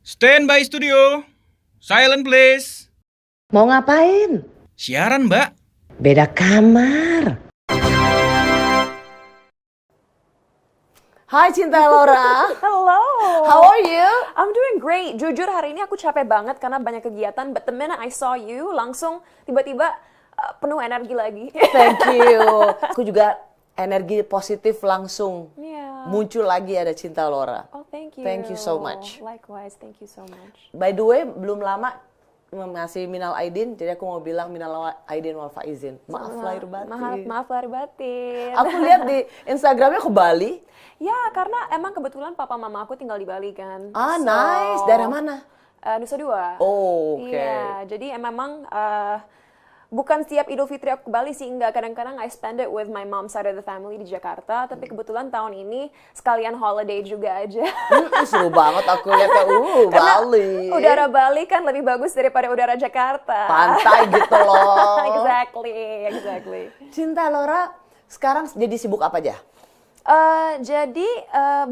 Stand by studio. Silent please. Mau ngapain? Siaran, Mbak. Beda kamar. Hai Cinta Laura. Hello. How are you? I'm doing great. Jujur hari ini aku capek banget karena banyak kegiatan. But the minute I saw you, langsung tiba-tiba penuh energi lagi. Thank you. Aku juga energi positif langsung muncul lagi ada Cinta Laura. Oh, thank you. Thank you so much. Likewise, thank you so much. By the way, belum lama ngasih minal aidin, jadi aku mau bilang minal aidin wal faizin. Maaf lahir batin. Maaf lahir batin. Aku lihat di Instagramnya ke Bali. Ya, karena emang kebetulan papa mama aku tinggal di Bali kan. Ah, nice. Daerah mana? Nusa Dua. Oh, oke. Iya, jadi memang bukan setiap Idul Fitri aku ke Bali sih, enggak. Kadang-kadang I spend it with my mom side of the family di Jakarta, tapi kebetulan tahun ini sekalian holiday juga aja. Seru banget aku lihatnya, Bali. Udara Bali kan lebih bagus daripada udara Jakarta. Pantai gitu loh. Exactly. Cinta Laura, sekarang jadi sibuk apa aja? Jadi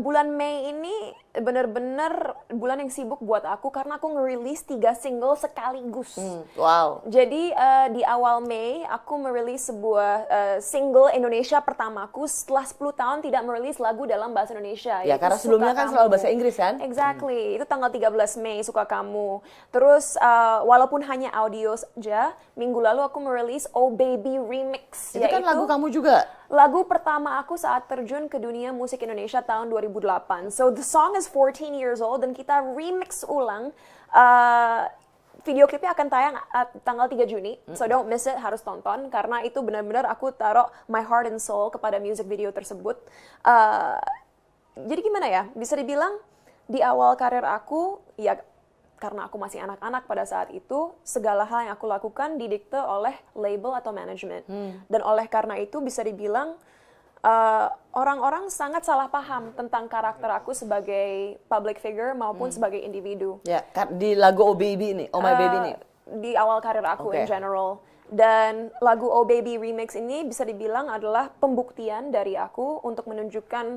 bulan Mei ini bener-bener bulan yang sibuk buat aku karena aku ngerilis 3 single sekaligus. Wow. Jadi di awal Mei aku merilis sebuah single Indonesia pertamaku setelah 10 tahun tidak merilis lagu dalam bahasa Indonesia. Ya karena sebelumnya kan selalu bahasa Inggris kan? Exactly, itu tanggal 13 Mei Suka Kamu. Terus walaupun hanya audio saja, minggu lalu aku merilis Oh Baby Remix. Itu kan lagu kamu juga? Lagu pertama aku saat terjun ke dunia musik Indonesia tahun 2008. So the song is 14 years old dan kita remix ulang. Video klipnya akan tayang tanggal 3 Juni. So don't miss it, harus tonton karena itu benar-benar aku taruh my heart and soul kepada music video tersebut. Jadi gimana ya? Bisa dibilang di awal karir aku ya karena aku masih anak-anak pada saat itu, segala hal yang aku lakukan didikte oleh label atau manajemen. Dan oleh karena itu bisa dibilang orang-orang sangat salah paham tentang karakter aku sebagai public figure maupun sebagai individu. Ya, di lagu Oh Baby ini, Oh My Baby ini. Di awal karir aku in general. Dan lagu Oh Baby Remix ini bisa dibilang adalah pembuktian dari aku untuk menunjukkan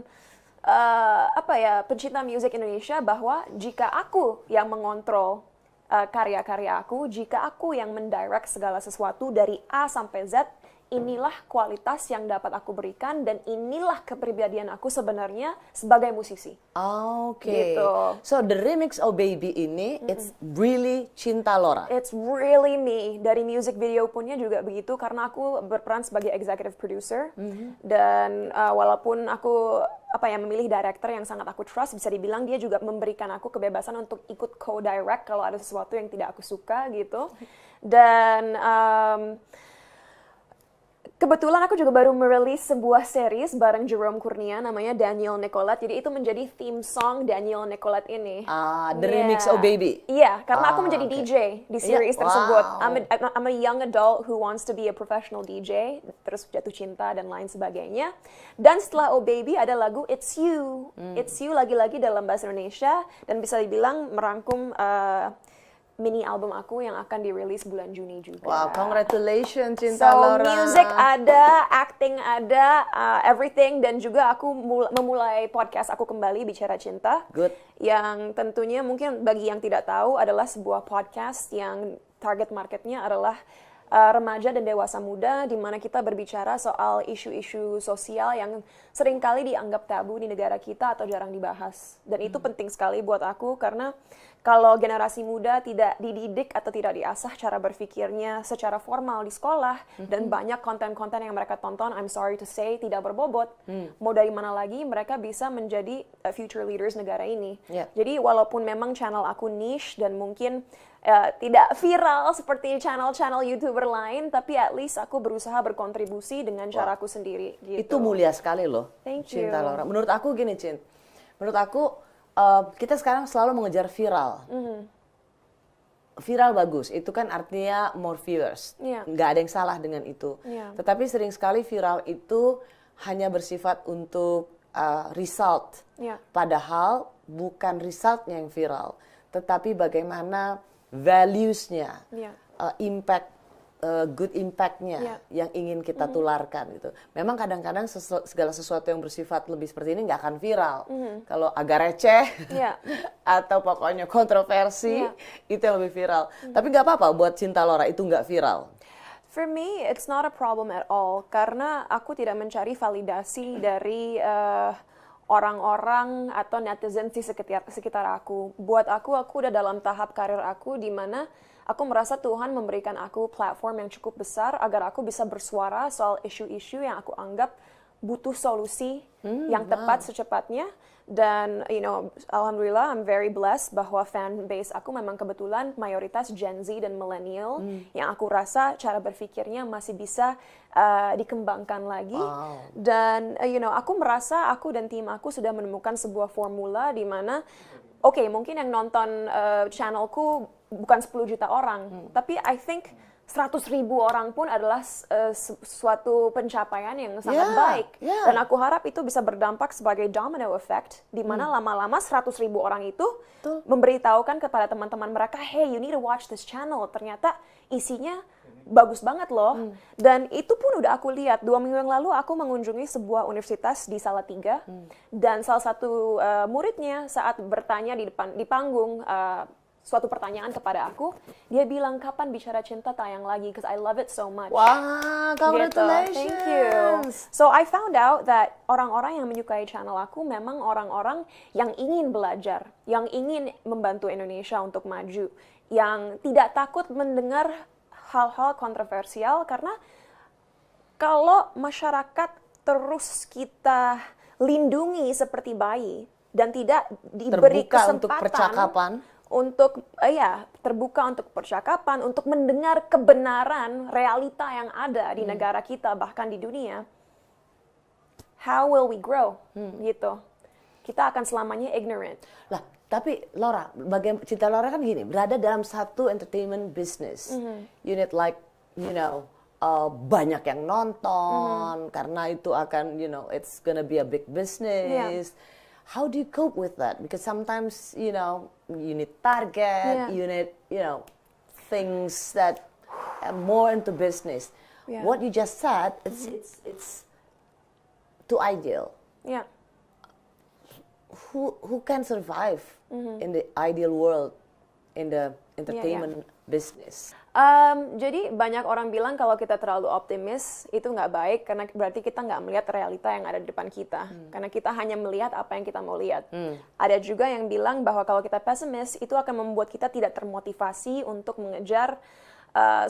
pencinta musik Indonesia bahwa jika aku yang mengontrol karya-karya aku, jika aku yang mendirect segala sesuatu dari A sampai Z, inilah kualitas yang dapat aku berikan dan inilah kepribadian aku sebenarnya sebagai musisi. Oke. Gitu. So the remix Oh Baby ini, it's really Cinta Laura. It's really me. Dari music video punnya juga begitu karena aku berperan sebagai executive producer dan walaupun aku memilih director yang sangat aku trust, bisa dibilang dia juga memberikan aku kebebasan untuk ikut co-direct kalau ada sesuatu yang tidak aku suka gitu. Dan kebetulan aku juga baru merilis sebuah series bareng Jerome Kurnia namanya Daniel Nicolette. Jadi itu menjadi theme song Daniel Nicolette ini. The remix Oh Baby. Iya, karena aku menjadi DJ di series tersebut. Wow. I'm a young adult who wants to be a professional DJ, terus jatuh cinta dan lain sebagainya. Dan setelah Oh Baby ada lagu It's You. It's You lagi-lagi dalam bahasa Indonesia dan bisa dibilang merangkum mini album aku yang akan dirilis bulan Juni juga. Wow, congratulations Cinta Laura. So, music ada, acting ada, everything. Dan juga aku memulai podcast aku kembali, Bicara Cinta. Good. Yang tentunya mungkin bagi yang tidak tahu adalah sebuah podcast yang target marketnya adalah remaja dan dewasa muda, di mana kita berbicara soal isu-isu sosial yang seringkali dianggap tabu di negara kita atau jarang dibahas. Dan itu penting sekali buat aku karena kalau generasi muda tidak dididik atau tidak diasah cara berpikirnya secara formal di sekolah dan banyak konten-konten yang mereka tonton, I'm sorry to say, tidak berbobot. Mau dari mana lagi mereka bisa menjadi future leaders negara ini. Jadi walaupun memang channel aku niche dan mungkin tidak viral seperti channel-channel YouTuber lain, tapi at least aku berusaha berkontribusi dengan caraku sendiri. Gitu. Itu mulia sekali loh, Thank you. Cinta Laura. Menurut aku gini, Cin. Menurut aku kita sekarang selalu mengejar viral. Viral bagus, itu kan artinya more viewers. Nggak ada yang salah dengan itu. Tetapi sering sekali viral itu hanya bersifat untuk result. Padahal bukan resultnya yang viral, tetapi bagaimana values-nya, impact good impact-nya yang ingin kita tularkan gitu. Memang kadang-kadang segala sesuatu yang bersifat lebih seperti ini nggak akan viral. Kalau agak receh atau pokoknya kontroversi itu yang lebih viral. Tapi nggak apa-apa buat Cinta Laura itu nggak viral. For me, it's not a problem at all karena aku tidak mencari validasi dari orang-orang atau netizen di sekitar aku. Buat aku udah dalam tahap karir aku di mana aku merasa Tuhan memberikan aku platform yang cukup besar agar aku bisa bersuara soal isu-isu yang aku anggap butuh solusi yang tepat secepatnya. Dan, alhamdulillah, I'm very blessed bahwa fan base aku memang kebetulan mayoritas Gen Z dan millennial yang aku rasa cara berpikirnya masih bisa dikembangkan lagi. Dan, aku merasa aku dan tim aku sudah menemukan sebuah formula di mana, mungkin yang nonton channelku bukan 10 juta orang, tapi I think 100.000 orang pun adalah suatu pencapaian yang sangat baik. Dan aku harap itu bisa berdampak sebagai domino effect, di mana lama-lama 100.000 orang itu memberitahukan kepada teman-teman mereka, hey, you need to watch this channel. Ternyata isinya bagus banget loh. Dan itu pun udah aku lihat. 2 minggu yang lalu aku mengunjungi sebuah universitas di Salatiga. Dan salah satu muridnya saat bertanya di panggung, suatu pertanyaan kepada aku, dia bilang, kapan Bicara Cinta tayang lagi? Because I love it so much. Wah, congratulations. Gitu. Thank you. So I found out that orang-orang yang menyukai channel aku memang orang-orang yang ingin belajar, yang ingin membantu Indonesia untuk maju, yang tidak takut mendengar hal-hal kontroversial, karena kalau masyarakat terus kita lindungi seperti bayi dan tidak diberi terbuka kesempatan untuk percakapan, terbuka untuk percakapan, untuk mendengar kebenaran realita yang ada di negara kita, bahkan di dunia, how will we grow? Gitu. Kita akan selamanya ignorant. Lah, tapi Laura, Cinta Laura kan gini, berada dalam satu entertainment business. You need banyak yang nonton, karena itu akan, it's gonna be a big business. How do you cope with that? Because sometimes, you need target, you need, things that are more into business. What you just said, it's too ideal. Who can survive in the ideal world, in the entertainment business? Jadi banyak orang bilang kalau kita terlalu optimis itu nggak baik, karena berarti kita nggak melihat realita yang ada di depan kita, karena kita hanya melihat apa yang kita mau lihat. Ada juga yang bilang bahwa kalau kita pesimis itu akan membuat kita tidak termotivasi untuk mengejar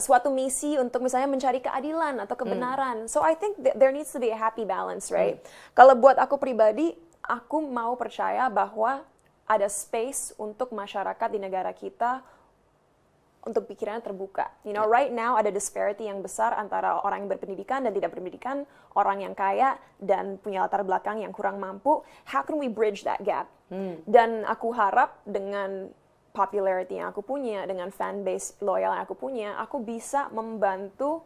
suatu misi untuk misalnya mencari keadilan atau kebenaran. So I think there needs to be a happy balance, right? Kalau buat aku pribadi, aku mau percaya bahwa ada space untuk masyarakat di negara kita untuk pikirannya terbuka. Right now ada disparity yang besar antara orang yang berpendidikan dan tidak berpendidikan, orang yang kaya dan punya latar belakang yang kurang mampu. How can we bridge that gap? Dan aku harap dengan popularity yang aku punya, dengan fan base loyal yang aku punya, aku bisa membantu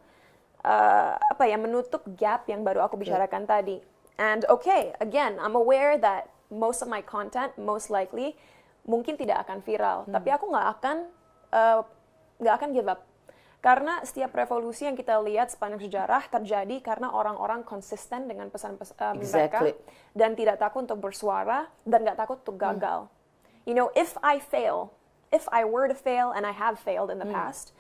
menutup gap yang baru aku bicarakan tadi. And again, I'm aware that most of my content most likely mungkin tidak akan viral, tapi aku nggak akan give up. Karena setiap revolusi yang kita lihat sepanjang sejarah terjadi karena orang-orang konsisten dengan pesan-pesan mereka dan tidak takut untuk bersuara dan nggak takut untuk gagal. If I were to fail and I have failed in the past,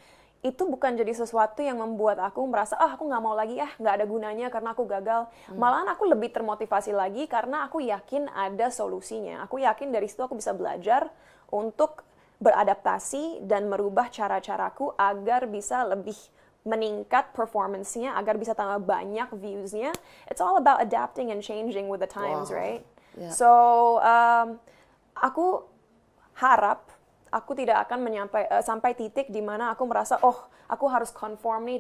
itu bukan jadi sesuatu yang membuat aku merasa, aku nggak mau lagi, nggak ada gunanya karena aku gagal. Malahan aku lebih termotivasi lagi karena aku yakin ada solusinya. Aku yakin dari situ aku bisa belajar untuk beradaptasi dan merubah cara-caraku agar bisa lebih meningkat performance-nya, agar bisa tambah banyak views-nya. It's all about adapting and changing with the times, right? So, aku harap aku tidak akan sampai titik di mana aku merasa, aku harus conform nih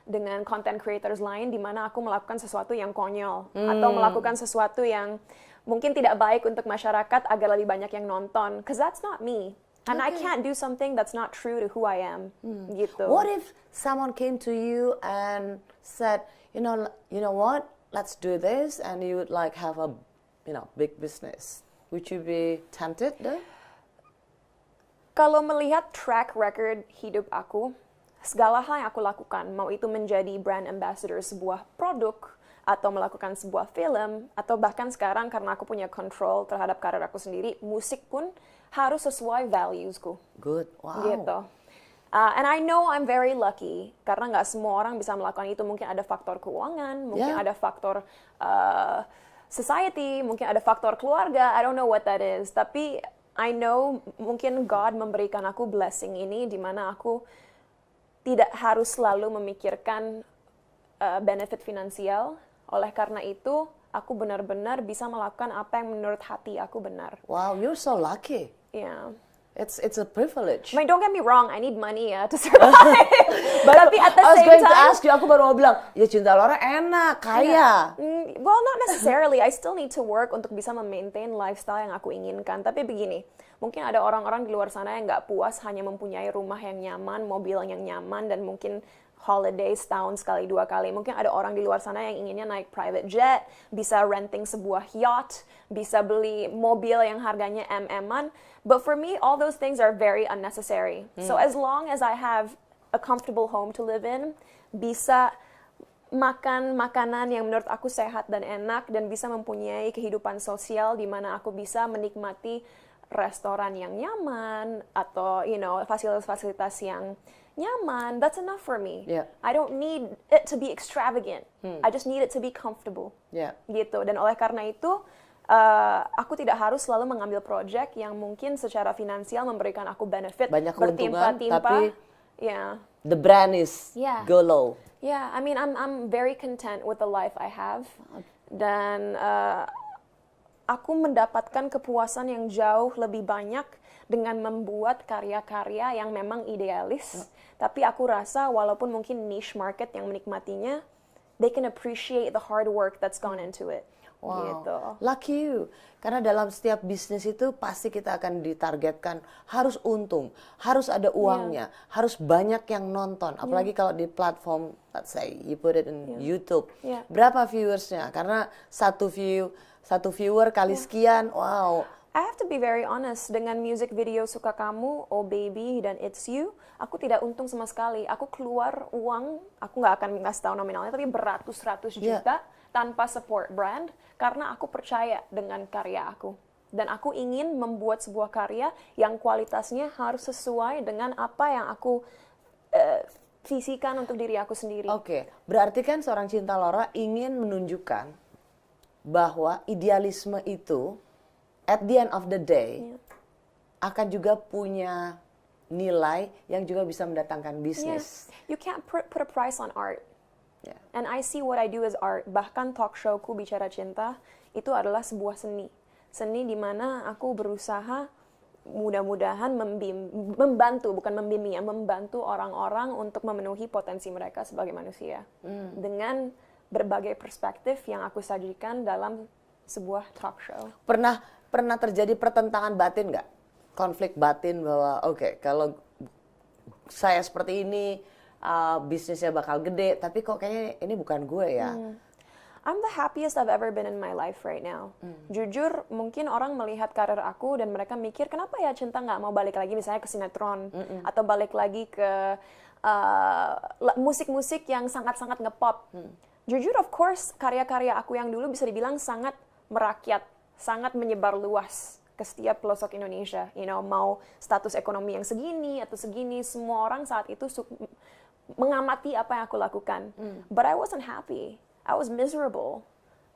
dengan content creators lain, di mana aku melakukan sesuatu yang konyol atau melakukan sesuatu yang mungkin tidak baik untuk masyarakat agar lebih banyak yang nonton. 'Cause that's not me. And I can't do something that's not true to who I am. Gitu. What if someone came to you and said, you know what, let's do this, and you would have a, big business? Would you be tempted though? Kalau melihat track record hidup aku, segala hal yang aku lakukan, mau itu menjadi brand ambassador sebuah produk, atau melakukan sebuah film, atau bahkan sekarang karena aku punya control terhadap karir aku sendiri, musik pun harus sesuai valuesku. Good, wow. Gitu. And I know I'm very lucky, karena nggak semua orang bisa melakukan itu. Mungkin ada faktor keuangan, mungkin ada faktor society, mungkin ada faktor keluarga, I don't know what that is. Tapi I know mungkin God memberikan aku blessing ini, di mana aku tidak harus selalu memikirkan benefit finansial. Oleh karena itu, aku benar-benar bisa melakukan apa yang menurut hati aku benar. Wow, you're so lucky. Yeah. It's a privilege. I mean, don't get me wrong, I need money ya to survive. Tapi at the I was same going to time, ask you, aku baru mau bilang, ya Cinta Laura enak, kaya. well, not necessarily. I still need to work untuk bisa memaintain lifestyle yang aku inginkan. Tapi begini, mungkin ada orang-orang di luar sana yang nggak puas hanya mempunyai rumah yang nyaman, mobil yang nyaman, dan mungkin holiday setahun sekali 2 kali. Mungkin ada orang di luar sana yang inginnya naik private jet, bisa renting sebuah yacht, bisa beli mobil yang harganya MM-an. But for me, all those things are very unnecessary. So as long as I have a comfortable home to live in, bisa makan makanan yang menurut aku sehat dan enak, dan bisa mempunyai kehidupan sosial di mana aku bisa menikmati restoran yang nyaman, atau fasilitas-fasilitas yang nyaman, that's enough for me. Yeah. I don't need it to be extravagant. I just need it to be comfortable. Yeah. Gitu. Dan oleh karena itu, aku tidak harus selalu mengambil project yang mungkin secara finansial memberikan aku benefit Banyak keuntungan, bertimpa-timpa. tapi Yeah. the brand is go low. Yeah, I mean, I'm very content with the life I have. Dan aku mendapatkan kepuasan yang jauh lebih banyak dengan membuat karya-karya yang memang idealis. Tapi aku rasa walaupun mungkin niche market yang menikmatinya, they can appreciate the hard work that's gone into it. Wow, Gitu. lucky you. Karena dalam setiap bisnis itu pasti kita akan ditargetkan harus untung, harus ada uangnya, harus banyak yang nonton. Apalagi kalau di platform, let's say you put it in YouTube, berapa viewersnya? Karena satu viewer kali sekian, wow. I have to be very honest, dengan music video Suka Kamu, Oh Baby, dan It's You, aku tidak untung sama sekali. Aku keluar uang, aku nggak akan ngasih tahu nominalnya, tapi beratus-ratus juta tanpa support brand, karena aku percaya dengan karya aku. Dan aku ingin membuat sebuah karya yang kualitasnya harus sesuai dengan apa yang aku visikan untuk diri aku sendiri. Oke, berarti kan seorang Cinta Laura ingin menunjukkan bahwa idealisme itu at the end of the day akan juga punya nilai yang juga bisa mendatangkan bisnis. You can't put a price on art. Yeah. And I see what I do as art. Bahkan talk showku Bicara Cinta itu adalah sebuah seni. Seni di mana aku berusaha mudah-mudahan membantu, bukan membimbing ya, membantu orang-orang untuk memenuhi potensi mereka sebagai manusia. Dengan berbagai perspektif yang aku sajikan dalam sebuah talk show. Pernah terjadi pertentangan batin nggak? Konflik batin bahwa oke, kalau saya seperti ini bisnisnya bakal gede, tapi kok kayaknya ini bukan gue ya. I'm the happiest I've ever been in my life right now. Jujur, mungkin orang melihat karir aku dan mereka mikir, kenapa ya Cinta nggak mau balik lagi misalnya ke sinetron, atau balik lagi ke musik-musik yang sangat-sangat ngepop. Jujur, of course, karya-karya aku yang dulu bisa dibilang sangat merakyat, sangat menyebar luas ke setiap pelosok Indonesia. Mau status ekonomi yang segini atau segini, semua orang saat itu mengamati apa yang aku lakukan. But I wasn't happy. I was miserable.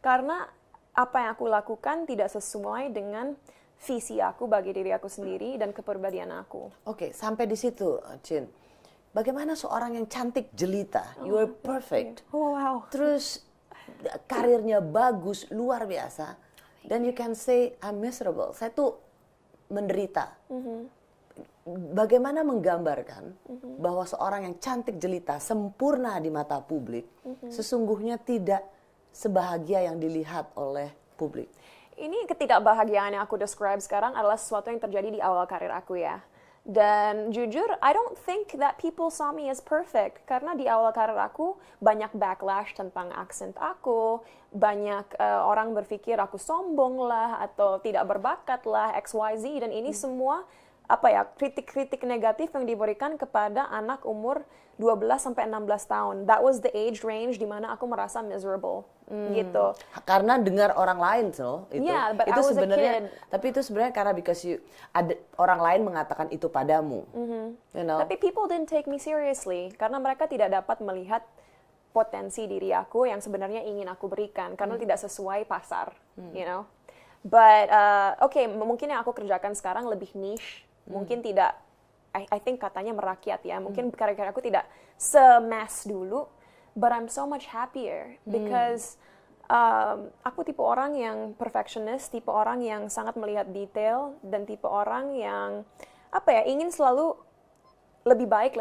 Karena apa yang aku lakukan tidak sesuai dengan visi aku bagi diri aku sendiri dan kepribadian aku. Oke, sampai di situ, Cin. Bagaimana seorang yang cantik jelita, you are perfect. Oh, wow. Terus karirnya bagus, luar biasa. Dan you can say, I'm miserable. Saya tuh menderita. Bagaimana menggambarkan bahwa seorang yang cantik jelita, sempurna di mata publik, sesungguhnya tidak sebahagia yang dilihat oleh publik. Ini ketidakbahagiaan yang aku describe sekarang adalah sesuatu yang terjadi di awal karir aku ya. Dan jujur, I don't think that people saw me as perfect. Karena di awal karir aku, banyak backlash tentang aksen aku. Banyak orang berpikir aku sombong lah, atau tidak berbakat lah, XYZ. Dan ini semua kritik-kritik negatif yang diberikan kepada anak umur 12 sampai 16 tahun. That was the age range di mana aku merasa miserable gitu. Karena dengar orang lain itu. Yeah, but itu I was a sebenarnya kid. tapi itu sebenarnya karena because ada orang lain mengatakan itu padamu. You know? Tapi people didn't take me seriously karena mereka tidak dapat melihat potensi diri aku yang sebenarnya ingin aku berikan karena tidak sesuai pasar, you know. But mungkin yang aku kerjakan sekarang lebih niche, mungkin tidak. I think katanya merakyat ya, mungkin karya-karya aku tidak se-mass dulu, but I'm so much happier because aku tipe orang yang perfectionist, tipe orang yang sangat melihat detail, dan tipe orang yang ingin selalu lebih baik.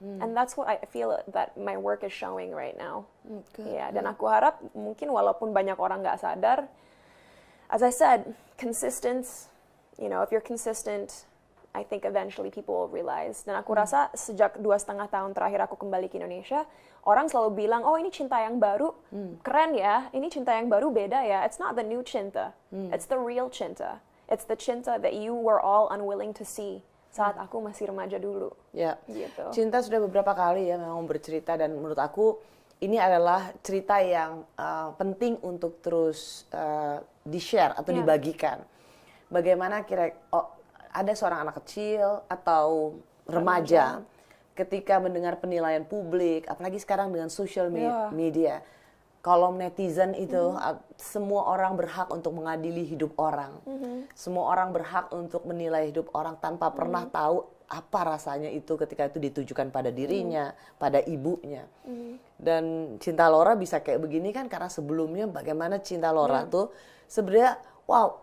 And that's what I feel that my work is showing right now. Ya, dan aku harap mungkin walaupun banyak orang nggak sadar, as I said, consistent, you know, if you're consistent, I think eventually people will realize. Dan aku rasa sejak 2,5 tahun terakhir aku kembali ke Indonesia, orang selalu bilang, oh ini cinta yang baru, keren ya, ini cinta yang baru beda ya. It's not the new cinta, it's the real cinta. It's the cinta that you were all unwilling to see saat aku masih remaja dulu. Ya, gitu. Cinta sudah beberapa kali ya memang bercerita, dan menurut aku ini adalah cerita yang penting untuk terus di-share atau dibagikan. Bagaimana ada seorang anak kecil atau remaja ketika mendengar penilaian publik, apalagi sekarang dengan social media, kolom netizen itu, semua orang berhak untuk mengadili hidup orang. Semua orang berhak untuk menilai hidup orang tanpa pernah tahu apa rasanya itu ketika itu ditujukan pada dirinya, pada ibunya. Dan Cinta Laura bisa kayak begini kan karena sebelumnya bagaimana Cinta Laura tuh sebenarnya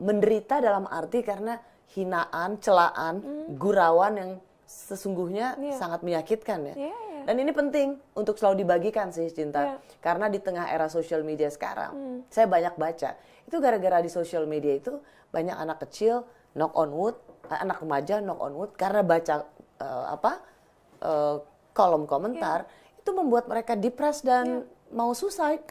menderita dalam arti karena hinaan, celaan, gurauan yang sesungguhnya sangat menyakitkan ya. Dan ini penting untuk selalu dibagikan sih Cinta. Karena di tengah era social media sekarang, saya banyak baca. Itu gara-gara di social media itu banyak anak kecil knock on wood, anak remaja knock on wood karena baca kolom komentar itu membuat mereka depres dan mau suicide.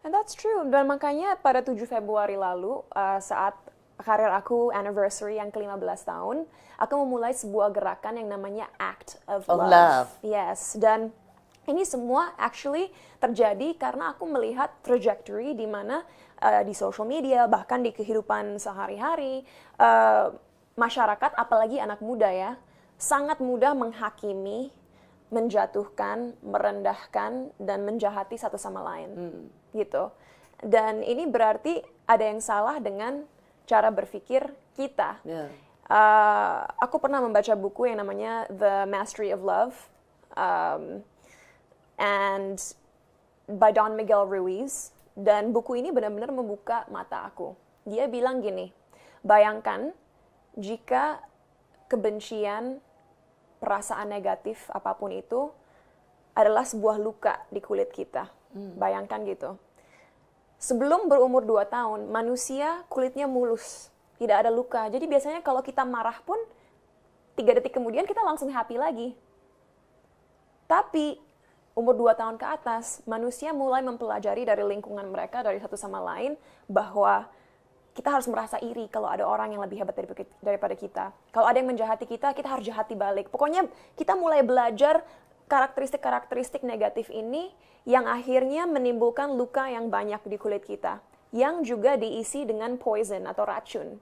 And that's true. Dan makanya pada 7 Februari lalu saat karir aku anniversary yang ke-15 tahun, aku memulai sebuah gerakan yang namanya Act of Love. Yes, dan ini semua actually terjadi karena aku melihat trajectory di mana di social media, bahkan di kehidupan sehari-hari, masyarakat, apalagi anak muda ya, sangat mudah menghakimi, menjatuhkan, merendahkan, dan menjahati satu sama lain. Gitu. Dan ini berarti ada yang salah dengan cara berpikir kita. Aku pernah membaca buku yang namanya The Mastery of Love, and by Don Miguel Ruiz. Dan buku ini benar-benar membuka mata aku. Dia bilang gini, bayangkan jika kebencian, perasaan negatif apapun itu adalah sebuah luka di kulit kita. Bayangkan gitu. Sebelum berumur 2 tahun, manusia kulitnya mulus, tidak ada luka. Jadi biasanya kalau kita marah pun, 3 detik kemudian kita langsung happy lagi. Tapi, umur 2 tahun ke atas, manusia mulai mempelajari dari lingkungan mereka, dari satu sama lain, bahwa kita harus merasa iri kalau ada orang yang lebih hebat daripada kita. Kalau ada yang menjahati kita, kita harus jahati balik. Pokoknya kita mulai belajar karakteristik-karakteristik negatif ini yang akhirnya menimbulkan luka yang banyak di kulit kita, yang juga diisi dengan poison atau racun.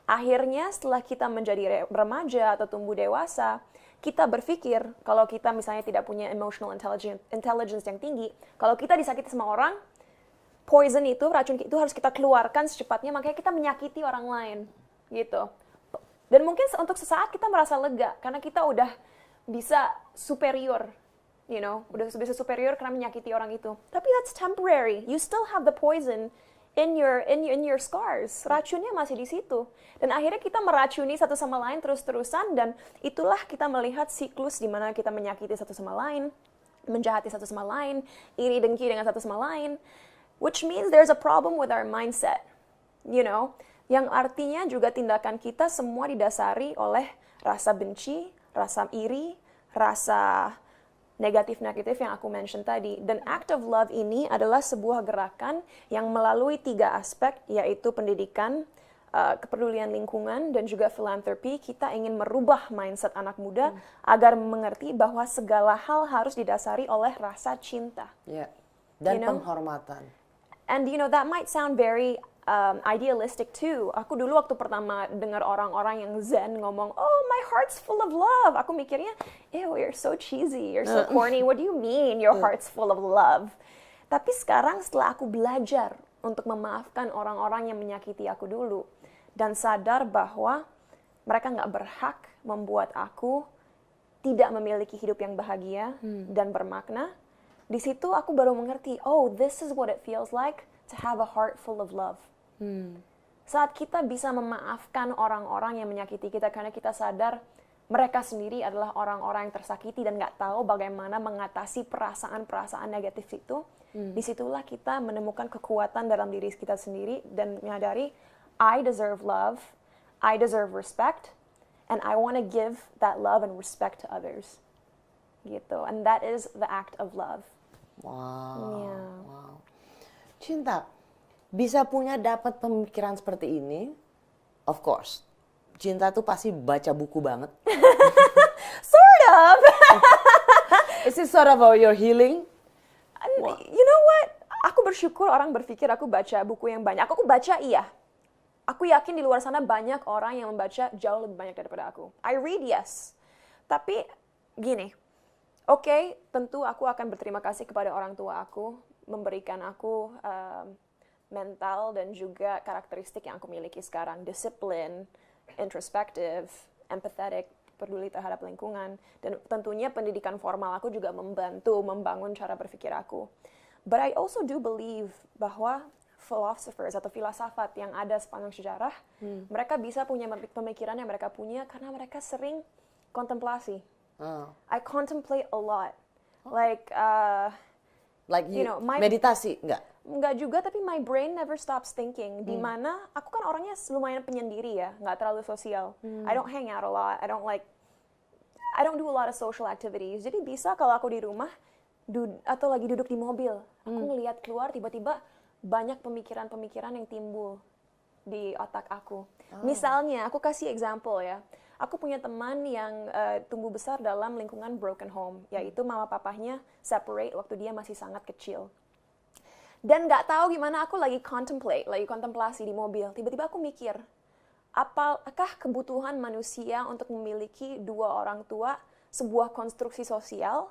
Akhirnya setelah kita menjadi remaja atau tumbuh dewasa, kita berpikir kalau kita misalnya tidak punya emotional intelligence yang tinggi, kalau kita disakiti sama orang, poison itu, racun itu harus kita keluarkan secepatnya, makanya kita menyakiti orang lain, gitu. Dan mungkin untuk sesaat kita merasa lega, karena kita udah bisa superior, you know, udah bisa superior karena menyakiti orang itu. Tapi that's temporary. You still have the poison in your scars. Racunnya masih di situ. Dan akhirnya kita meracuni satu sama lain terus-terusan, dan itulah kita melihat siklus di mana kita menyakiti satu sama lain, menjahati satu sama lain, iri dengki dengan satu sama lain, which means there's a problem with our mindset, you know, yang artinya juga tindakan kita semua didasari oleh rasa benci, rasa iri, rasa negatif-negatif yang aku mention tadi. Dan Act of Love ini adalah sebuah gerakan yang melalui 3 aspek, yaitu pendidikan, kepedulian lingkungan dan juga filantropi, kita ingin merubah mindset anak muda agar mengerti bahwa segala hal harus didasari oleh rasa cinta. Dan penghormatan. And that might sound very idealistic too. Aku dulu waktu pertama dengar orang-orang yang zen ngomong, oh my heart's full of love. Aku mikirnya, ew, you're so cheesy, you're so corny. What do you mean your heart's full of love? Tapi sekarang setelah aku belajar untuk memaafkan orang-orang yang menyakiti aku dulu, dan sadar bahwa mereka nggak berhak membuat aku tidak memiliki hidup yang bahagia dan bermakna, di situ aku baru mengerti, oh, this is what it feels like to have a heart full of love. Saat kita bisa memaafkan orang-orang yang menyakiti kita karena kita sadar mereka sendiri adalah orang-orang yang tersakiti dan nggak tahu bagaimana mengatasi perasaan-perasaan negatif itu, disitulah kita menemukan kekuatan dalam diri kita sendiri dan menyadari, I deserve love, I deserve respect, and I want to give that love and respect to others. Gitu. And that is the act of love. Wow. Cinta, bisa dapat pemikiran seperti ini, of course. Cinta tuh pasti baca buku banget. Sort of. Is it sort of your healing? You know what? Aku bersyukur orang berpikir aku baca buku yang banyak. Aku baca iya. Aku yakin di luar sana banyak orang yang membaca jauh lebih banyak daripada aku. I read, yes. Tapi gini, oke, tentu aku akan berterima kasih kepada orang tua aku, memberikan aku mental dan juga karakteristik yang aku miliki sekarang. Disiplin, introspektif, empathetic, peduli terhadap lingkungan. Dan tentunya pendidikan formal aku juga membantu membangun cara berpikir aku. But I also do believe bahwa philosophers atau filsafat yang ada sepanjang sejarah, mereka bisa punya pemikiran yang mereka punya karena mereka sering kontemplasi. I contemplate a lot. Like meditasi, Enggak juga, tapi my brain never stops thinking. Dimana aku kan orangnya lumayan penyendiri ya, nggak terlalu sosial. I don't hang out a lot. I don't do a lot of social activities. Jadi bisa kalau aku di rumah atau lagi duduk di mobil, aku ngelihat keluar tiba-tiba banyak pemikiran-pemikiran yang timbul di otak aku. Misalnya, aku kasih example ya. Aku punya teman yang tumbuh besar dalam lingkungan broken home, yaitu mama papahnya separate waktu dia masih sangat kecil. Dan nggak tahu gimana aku lagi kontemplasi di mobil. Tiba-tiba aku mikir, apakah kebutuhan manusia untuk memiliki dua orang tua sebuah konstruksi sosial?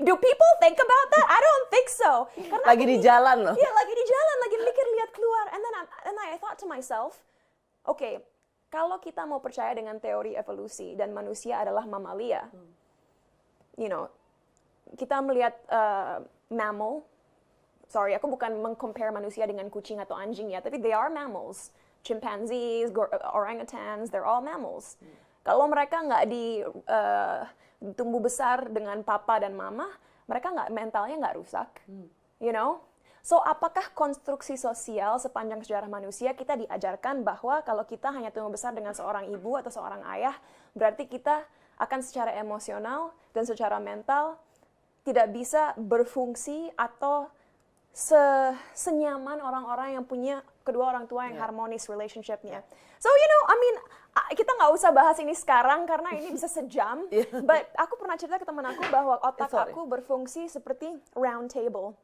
Do people think about that? I don't think so. Karena lagi di jalan loh. Iya, lagi di jalan, lagi mikir lihat keluar. And then I thought to myself, okay, kalau kita mau percaya dengan teori evolusi dan manusia adalah mamalia, kita melihat mammal. Sorry, aku bukan meng-compare manusia dengan kucing atau anjing ya, tapi they are mammals. Chimpanzees, orangutans, they're all mammals. Kalau mereka nggak tumbuh besar dengan papa dan mama, mereka mentalnya nggak rusak, So, apakah konstruksi sosial sepanjang sejarah manusia kita diajarkan bahwa kalau kita hanya tumbuh besar dengan seorang ibu atau seorang ayah, berarti kita akan secara emosional dan secara mental tidak bisa berfungsi atau senyaman orang-orang yang punya kedua orang tua yang harmonis relationship-nya. So, kita nggak usah bahas ini sekarang karena ini bisa sejam. But aku pernah cerita ke teman aku bahwa otak aku berfungsi seperti round table.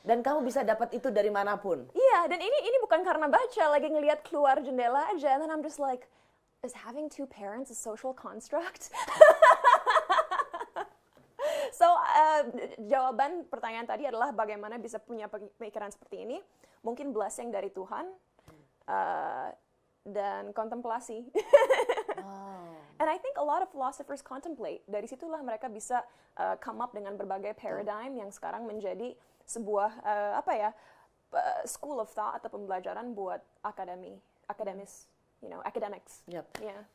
Dan kamu bisa dapat itu dari manapun. Iya, dan ini bukan karena baca, lagi ngelihat keluar jendela aja. And then I'm just like, is having two parents a social construct? So, jawaban pertanyaan tadi adalah bagaimana bisa punya pemikiran seperti ini. Mungkin blessing dari Tuhan dan kontemplasi. And I think a lot of philosophers contemplate. Dari situlah mereka bisa come up dengan berbagai paradigm yang sekarang menjadi sebuah school of thought atau pembelajaran buat academics. Yep. Yeah.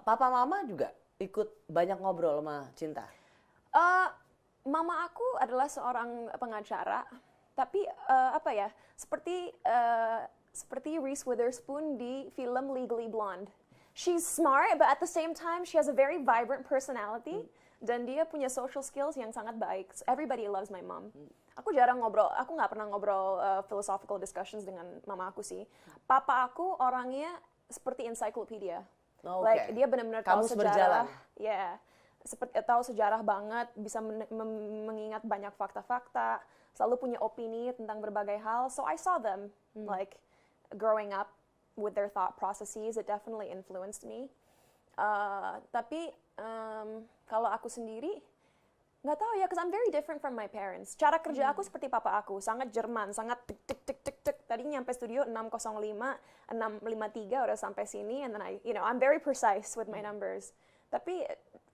Papa mama juga ikut banyak ngobrol sama Cinta. Mama aku adalah seorang pengacara, tapi seperti Reese Witherspoon di film Legally Blonde. She's smart, but at the same time she has a very vibrant personality. Dan dia punya social skills yang sangat baik. So, everybody loves my mom. Aku jarang ngobrol, aku nggak pernah ngobrol philosophical discussions dengan mama aku sih. Papa aku orangnya seperti encyclopedia. Oh, Like dia benar-benar tahu Kamus sejarah. berjalan. Yeah. Seperti tahu sejarah banget, bisa mengingat banyak fakta-fakta, selalu punya opini tentang berbagai hal. So I saw them like growing up with their thought processes. It definitely influenced me. Tapi kalau aku sendiri nggak tahu ya, because I'm very different from my parents. Cara kerja aku seperti papa aku, sangat Jerman, sangat tik tik tik tik tik. Tadi nyampe studio 6:05, 6:53 udah sampai sini, and then I'm very precise with my numbers. Tapi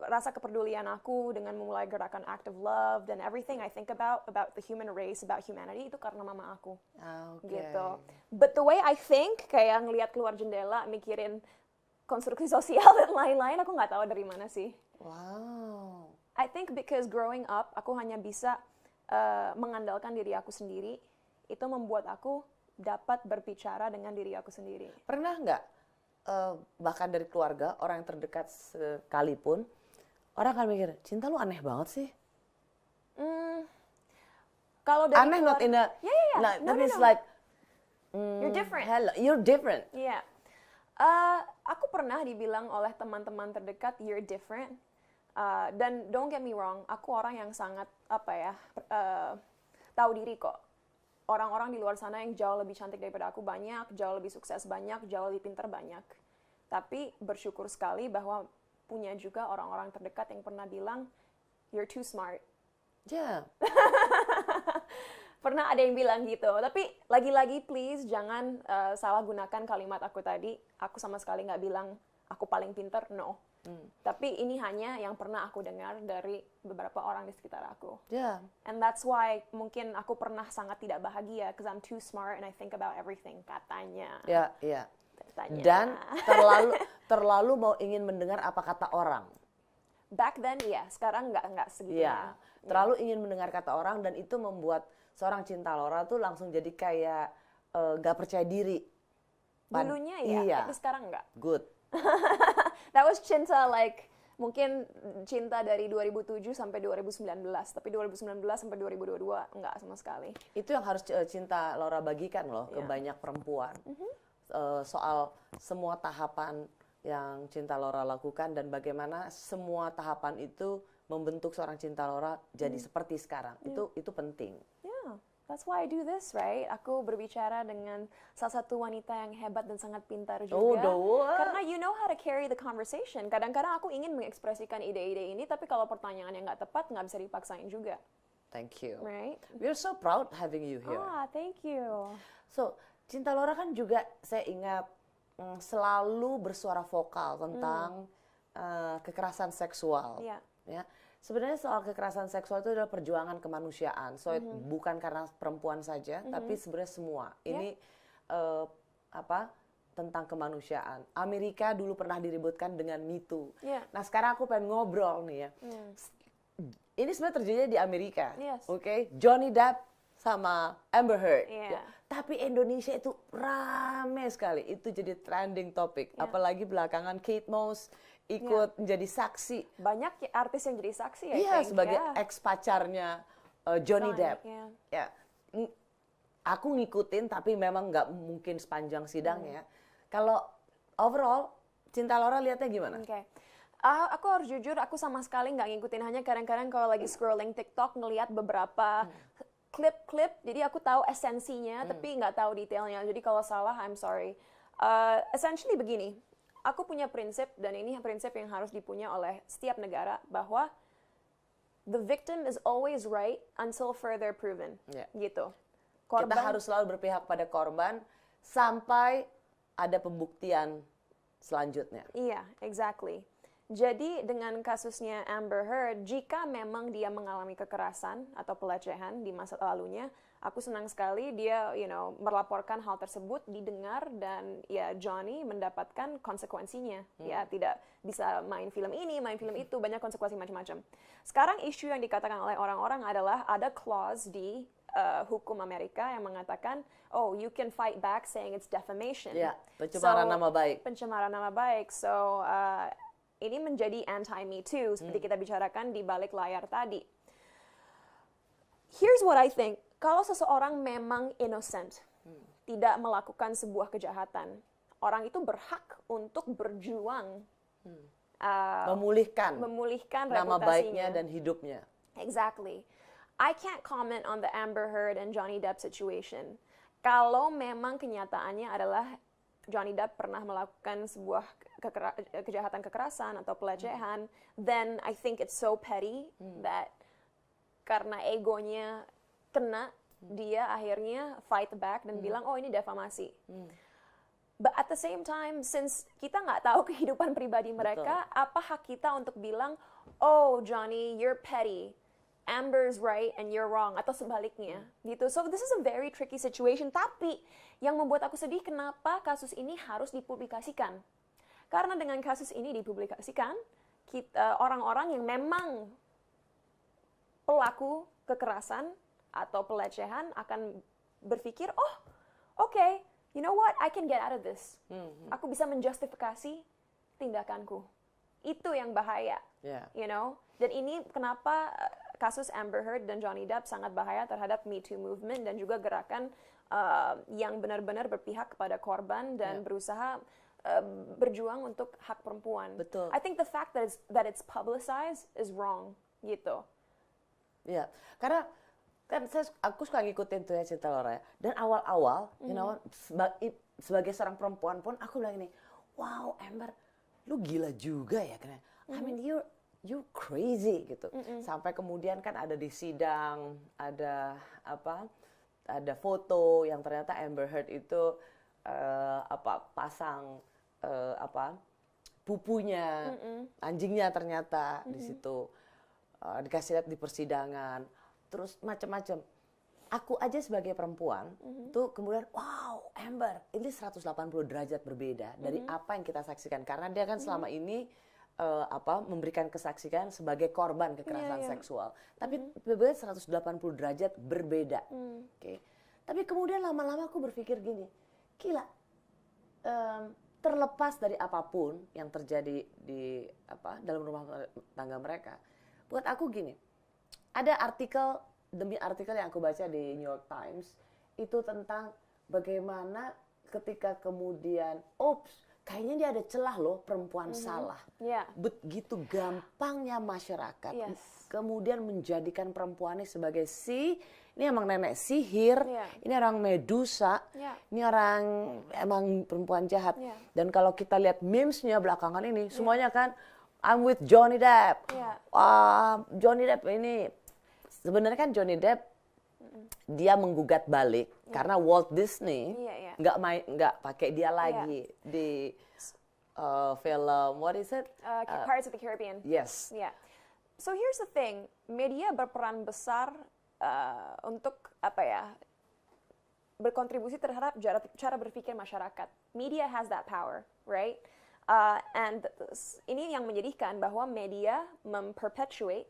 rasa kepedulian aku dengan memulai gerakan act of love dan everything I think about the human race, about humanity, itu karena mama aku. Gitu. But the way I think, kayak ngelihat keluar jendela, mikirin konstruksi sosial dan lain-lain, aku nggak tahu dari mana sih. Wow. I think because growing up, aku hanya bisa mengandalkan diri aku sendiri. Itu membuat aku dapat berbicara dengan diri aku sendiri. Pernah nggak, bahkan dari keluarga, orang yang terdekat sekalipun, orang akan mikir, Cinta lu aneh banget sih? Kalau dari aneh not in a... Yeah. Tapi it's like... You're different. Hello, you're different. Iya. Aku pernah dibilang oleh teman-teman terdekat, you're different. Dan don't get me wrong, aku orang yang sangat tahu diri kok. Orang-orang di luar sana yang jauh lebih cantik daripada aku banyak, jauh lebih sukses banyak, jauh lebih pintar banyak. Tapi bersyukur sekali bahwa punya juga orang-orang terdekat yang pernah bilang, you're too smart. Yeah. Pernah ada yang bilang gitu. Tapi lagi-lagi please jangan salah gunakan kalimat aku tadi. Aku sama sekali nggak bilang aku paling pintar, no. Tapi ini hanya yang pernah aku dengar dari beberapa orang di sekitar aku. Yeah. And that's why mungkin aku pernah sangat tidak bahagia because I'm too smart and I think about everything, katanya. Ya, yeah. Katanya. Dan terlalu mau ingin mendengar apa kata orang. Back then iya, sekarang nggak segitunya. Iya, terlalu ingin mendengar kata orang dan itu membuat seorang Cinta Laura tuh langsung jadi kayak nggak percaya diri. Dulunya ya, iya. tapi sekarang nggak. Good. That was cinta like mungkin cinta dari 2007 sampai 2019, tapi 2019 sampai 2022 enggak sama sekali. Itu yang harus Cinta Laura bagikan loh ke banyak perempuan. Soal semua tahapan yang Cinta Laura lakukan dan bagaimana semua tahapan itu membentuk seorang Cinta Laura jadi seperti sekarang. Itu penting. Yeah. That's why I do this, right? Aku berbicara dengan salah satu wanita yang hebat dan sangat pintar juga. Karena you know how to carry the conversation. Kadang-kadang aku ingin mengekspresikan ide-ide ini, tapi kalau pertanyaan yang nggak tepat, nggak bisa dipaksain juga. Thank you. Right? We're so proud having you here. Thank you. So, Cinta Laura kan juga saya ingat selalu bersuara vokal tentang kekerasan seksual. Yeah. Ya. Sebenarnya soal kekerasan seksual itu adalah perjuangan kemanusiaan. So bukan karena perempuan saja, tapi sebenarnya semua. Ini tentang kemanusiaan. Amerika dulu pernah diributkan dengan Me Too. Yeah. Nah sekarang aku pengen ngobrol nih ya. Ini sebenarnya terjadi di Amerika, Yes. Oke? Johnny Depp sama Amber Heard. Yeah. Ya. Tapi Indonesia itu rame sekali. Itu jadi trending topic. Yeah. Apalagi belakangan Kate Moss ikut menjadi saksi. Banyak artis yang jadi saksi ya. Iya, sebagai ex pacarnya Johnny Depp. Yeah. Ya, aku ngikutin tapi memang nggak mungkin sepanjang sidangnya. Kalau overall, Cinta Laura lihatnya gimana? Oke. Aku harus jujur, aku sama sekali nggak ngikutin. Hanya kadang-kadang kalau lagi scrolling TikTok ngelihat beberapa klip-klip, jadi aku tahu esensinya, tapi nggak tahu detailnya. Jadi kalau salah, I'm sorry. Essentially begini. Aku punya prinsip, dan ini prinsip yang harus dipunya oleh setiap negara, bahwa the victim is always right until further proven. Yeah. Gitu. Kita harus selalu berpihak pada korban sampai ada pembuktian selanjutnya. Iya, exactly. Jadi dengan kasusnya Amber Heard, jika memang dia mengalami kekerasan atau pelecehan di masa lalunya, aku senang sekali dia, melaporkan hal tersebut, didengar, dan ya Johnny mendapatkan konsekuensinya. Ya tidak bisa main film ini, main film itu, banyak konsekuensi macam-macam. Sekarang isu yang dikatakan oleh orang-orang adalah ada clause di hukum Amerika yang mengatakan, oh, you can fight back saying it's defamation. Ya, pencemaran nama baik. Pencemaran nama baik. So ini menjadi anti-Me Too, seperti kita bicarakan di balik layar tadi. Here's what I think, kalau seseorang memang innocent, tidak melakukan sebuah kejahatan, orang itu berhak untuk berjuang, memulihkan nama reputasinya. baiknya dan hidupnya. Exactly. I can't comment on the Amber Heard and Johnny Depp situation. Kalau memang kenyataannya adalah Johnny Depp pernah melakukan sebuah kejahatan kekerasan atau pelecehan, then I think it's so petty that karena egonya kena, dia akhirnya fight back dan bilang, oh ini defamasi. But at the same time, since kita nggak tahu kehidupan pribadi mereka, apa hak kita untuk bilang, oh Johnny, you're petty, Amber's right and you're wrong, atau sebaliknya, gitu. So this is a very tricky situation. Tapi yang membuat aku sedih, kenapa kasus ini harus dipublikasikan? Karena dengan kasus ini dipublikasikan, orang-orang yang memang pelaku kekerasan atau pelecehan akan berpikir, oh, okay, you know what, I can get out of this. Aku bisa menjustifikasi tindakanku. Itu yang bahaya, you know. Dan ini kenapa kasus Amber Heard dan Johnny Depp sangat bahaya terhadap Me Too movement dan juga gerakan yang benar-benar berpihak kepada korban dan berusaha berjuang untuk hak perempuan. Betul. I think the fact that it's publicized is wrong, gitu. Ya, karena kan aku suka ngikutin tuh ya cerita Laura ya. Dan awal-awal, you know, sebagai seorang perempuan pun aku bilang ini, wow Amber, lu gila juga ya. I mean you crazy gitu. Sampai kemudian kan ada di sidang, ada foto yang ternyata Amber Heard itu pasang pupunya, anjingnya ternyata di situ. Dikasih lihat di persidangan, terus macam-macam. Aku aja sebagai perempuan, tuh kemudian, wow, Amber, ini 180 derajat berbeda dari apa yang kita saksikan. Karena dia kan selama ini memberikan kesaksian sebagai korban kekerasan seksual. Tapi berbeda 180 derajat berbeda. Okay. Tapi kemudian lama-lama aku berpikir gini, gila, terlepas dari apapun yang terjadi di dalam rumah tangga mereka, buat aku gini, ada artikel demi artikel yang aku baca di New York Times itu tentang bagaimana ketika kemudian, kayaknya dia ada celah loh, perempuan salah. Begitu gampangnya masyarakat kemudian menjadikan perempuan ini sebagai ini emang nenek sihir, ini orang Medusa, ini orang emang perempuan jahat. Dan kalau kita lihat memesnya belakangan ini, semuanya kan, I'm with Johnny Depp. Johnny Depp ini, sebenarnya kan Johnny Depp dia menggugat balik karena Walt Disney nggak pakai dia lagi di film what is it? Pirates of the Caribbean. Yes. Yeah. So here's the thing, media berperan besar untuk berkontribusi terhadap cara berpikir masyarakat. Media has that power, right? And ini yang menyedihkan bahwa media memperpetuate,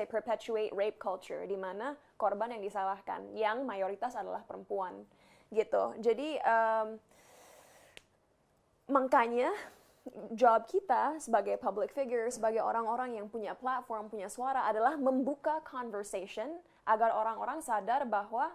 perpetuate rape culture, di mana korban yang disalahkan, yang mayoritas adalah perempuan, gitu. Jadi makanya job kita sebagai public figure, sebagai orang-orang yang punya platform, punya suara adalah membuka conversation agar orang-orang sadar bahwa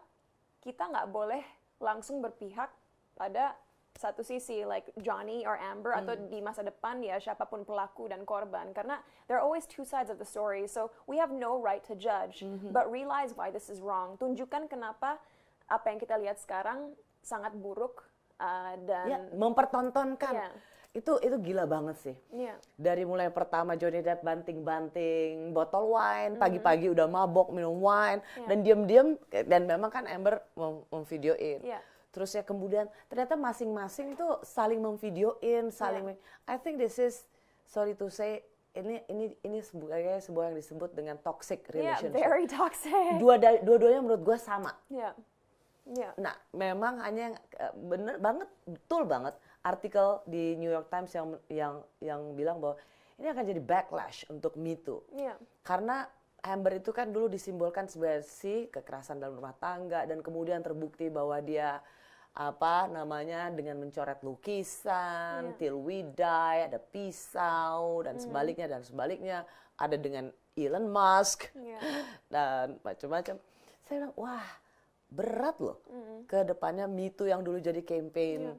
kita nggak boleh langsung berpihak pada satu sisi, like Johnny or Amber, atau di masa depan ya siapapun pelaku dan korban, karena there are always two sides of the story, so we have no right to judge, but realize why this is wrong. Tunjukkan kenapa apa yang kita lihat sekarang sangat buruk dan mempertontonkan. Itu gila banget sih. Dari mulai pertama Johnny Depp banting-banting botol wine, pagi-pagi udah mabok minum wine, dan diam-diam, dan memang kan Amber memvideoin. Terus ya kemudian ternyata masing-masing tuh saling memvideoin, I think this is, sorry to say, ini sebagai sebuah yang disebut dengan toxic relationship. Very toxic. Dua-duanya menurut gue sama. Yeah. Nah, memang hanya bener banget, betul banget artikel di New York Times yang bilang bahwa ini akan jadi backlash untuk Me Too. Karena Amber itu kan dulu disimbolkan sebagai kekerasan dalam rumah tangga, dan kemudian terbukti bahwa dia dengan mencoret lukisan, Till We Die, ada pisau dan sebaliknya, ada dengan Elon Musk dan macam-macam. Saya bilang, wah berat loh ke depannya Me Too yang dulu jadi campaign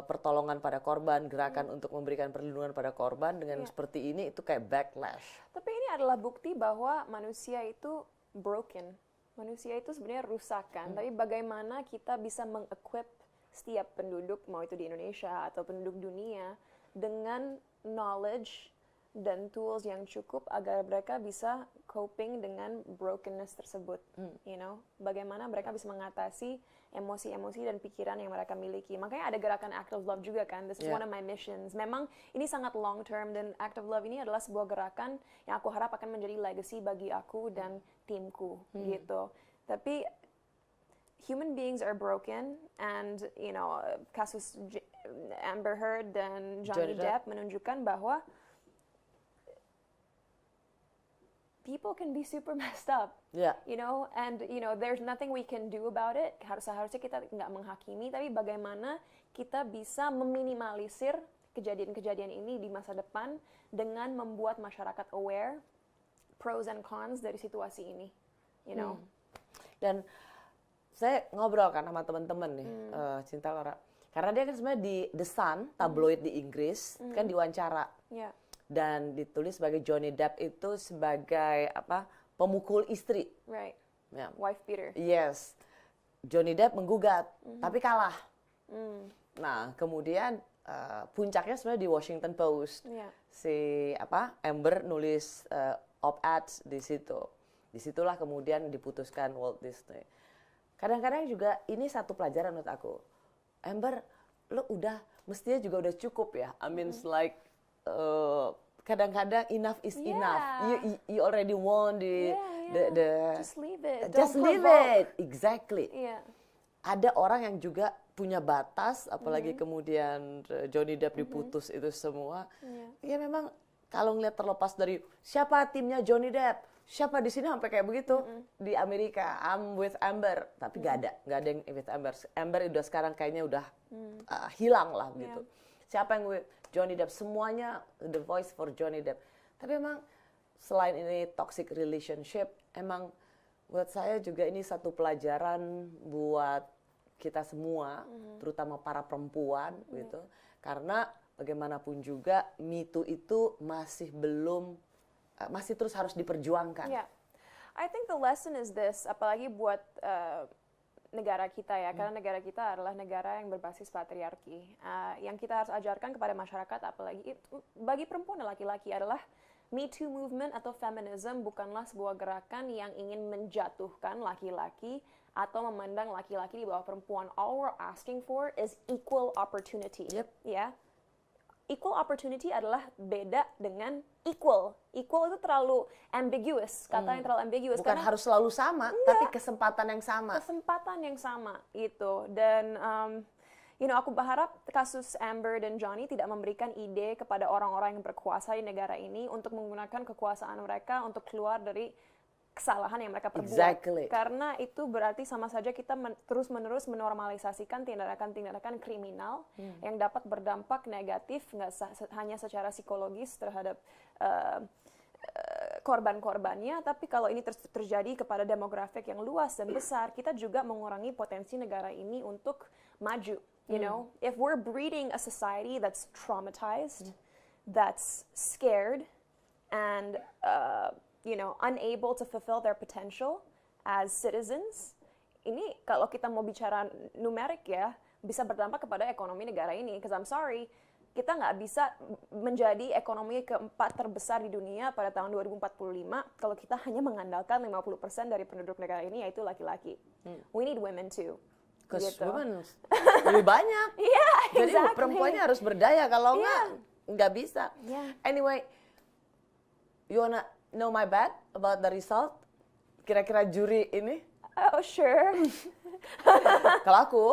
pertolongan pada korban, gerakan untuk memberikan perlindungan pada korban dengan seperti ini itu kayak backlash. Tapi ini adalah bukti bahwa manusia itu broken. Manusia itu sebenarnya rusak kan, tapi bagaimana kita bisa meng-equip setiap penduduk, mau itu di Indonesia atau penduduk dunia, dengan knowledge dan tools yang cukup agar mereka bisa coping dengan brokenness tersebut, you know, bagaimana mereka bisa mengatasi emosi-emosi dan pikiran yang mereka miliki. Makanya ada gerakan Act of Love juga kan, this is one of my missions. Memang ini sangat long term dan Act of Love ini adalah sebuah gerakan yang aku harap akan menjadi legacy bagi aku dan timku gitu. Tapi human beings are broken and you know, kasus Amber Heard dan Johnny Depp menunjukkan bahwa people can be super messed up, you know, and you know there's nothing we can do about it. Harusnya kita nggak menghakimi, tapi bagaimana kita bisa meminimalisir kejadian-kejadian ini di masa depan dengan membuat masyarakat aware pros and cons dari situasi ini, you know. Dan saya ngobrol kan sama teman-teman nih, Cinta Laura, karena dia kan sebenarnya di The Sun, tabloid di Inggris, kan diwawancara. Dan ditulis sebagai Johnny Depp itu sebagai pemukul istri. Right. Wife beater. Yes. Johnny Depp menggugat, tapi kalah. Nah, kemudian puncaknya sebenarnya di Washington Post. Si Amber nulis op-ed di situ. Disitulah kemudian diputuskan Walt Disney. Kadang-kadang juga ini satu pelajaran menurut aku. Amber, lo mestinya juga udah cukup ya. I mean, like kadang-kadang enough is enough. You already won the just leave it. Just leave it. Exactly. Ada orang yang juga punya batas, apalagi kemudian Johnny Depp diputus itu semua. Ya memang kalau ngeliat terlepas dari siapa timnya Johnny Depp, siapa di sini sampai kayak begitu di Amerika, I'm with Amber, tapi nggak ada yang with Amber. Amber udah sekarang kayaknya udah hilang lah begitu. Siapa yang with Johnny Depp, semuanya the voice for Johnny Depp. Tapi emang selain ini toxic relationship, emang buat saya juga ini satu pelajaran buat kita semua, terutama para perempuan gitu. Karena bagaimanapun juga Me Too itu masih terus harus diperjuangkan. I think the lesson is this, apalagi buat negara kita ya, karena negara kita adalah negara yang berbasis patriarki. Yang kita harus ajarkan kepada masyarakat, apalagi bagi perempuan dan laki-laki, adalah Me Too movement atau feminism bukanlah sebuah gerakan yang ingin menjatuhkan laki-laki atau memandang laki-laki di bawah perempuan. All we're asking for is equal opportunity. Ya. Equal opportunity adalah beda dengan equal. Equal itu terlalu ambiguous, kata yang terlalu ambiguous. Bukan karena harus selalu sama, tapi kesempatan yang sama. Kesempatan yang sama, gitu. Dan, you know, aku berharap kasus Amber dan Johnny tidak memberikan ide kepada orang-orang yang berkuasa di negara ini untuk menggunakan kekuasaan mereka untuk keluar dari kesalahan yang mereka perbuat. Exactly. Karena itu berarti sama saja kita terus-menerus menormalisasikan tindakan-tindakan kriminal yang dapat berdampak negatif, nggak hanya secara psikologis terhadap korban-korbannya, tapi kalau ini terjadi kepada demografik yang luas dan besar, kita juga mengurangi potensi negara ini untuk maju. You know, if we're breeding a society that's traumatized, that's scared, and you know, unable to fulfill their potential as citizens, ini kalau kita mau bicara numerik ya, bisa berdampak kepada ekonomi negara ini. Because I'm sorry, kita nggak bisa menjadi ekonomi keempat terbesar di dunia pada tahun 2045 kalau kita hanya mengandalkan 50% dari penduduk negara ini, yaitu laki-laki. We need women too. Because gitu. women lebih banyak. Jadi perempuannya harus berdaya, kalau nggak bisa. Anyway, you wanna know my bet about the result? Kira-kira juri ini? Oh, sure. Kalau aku,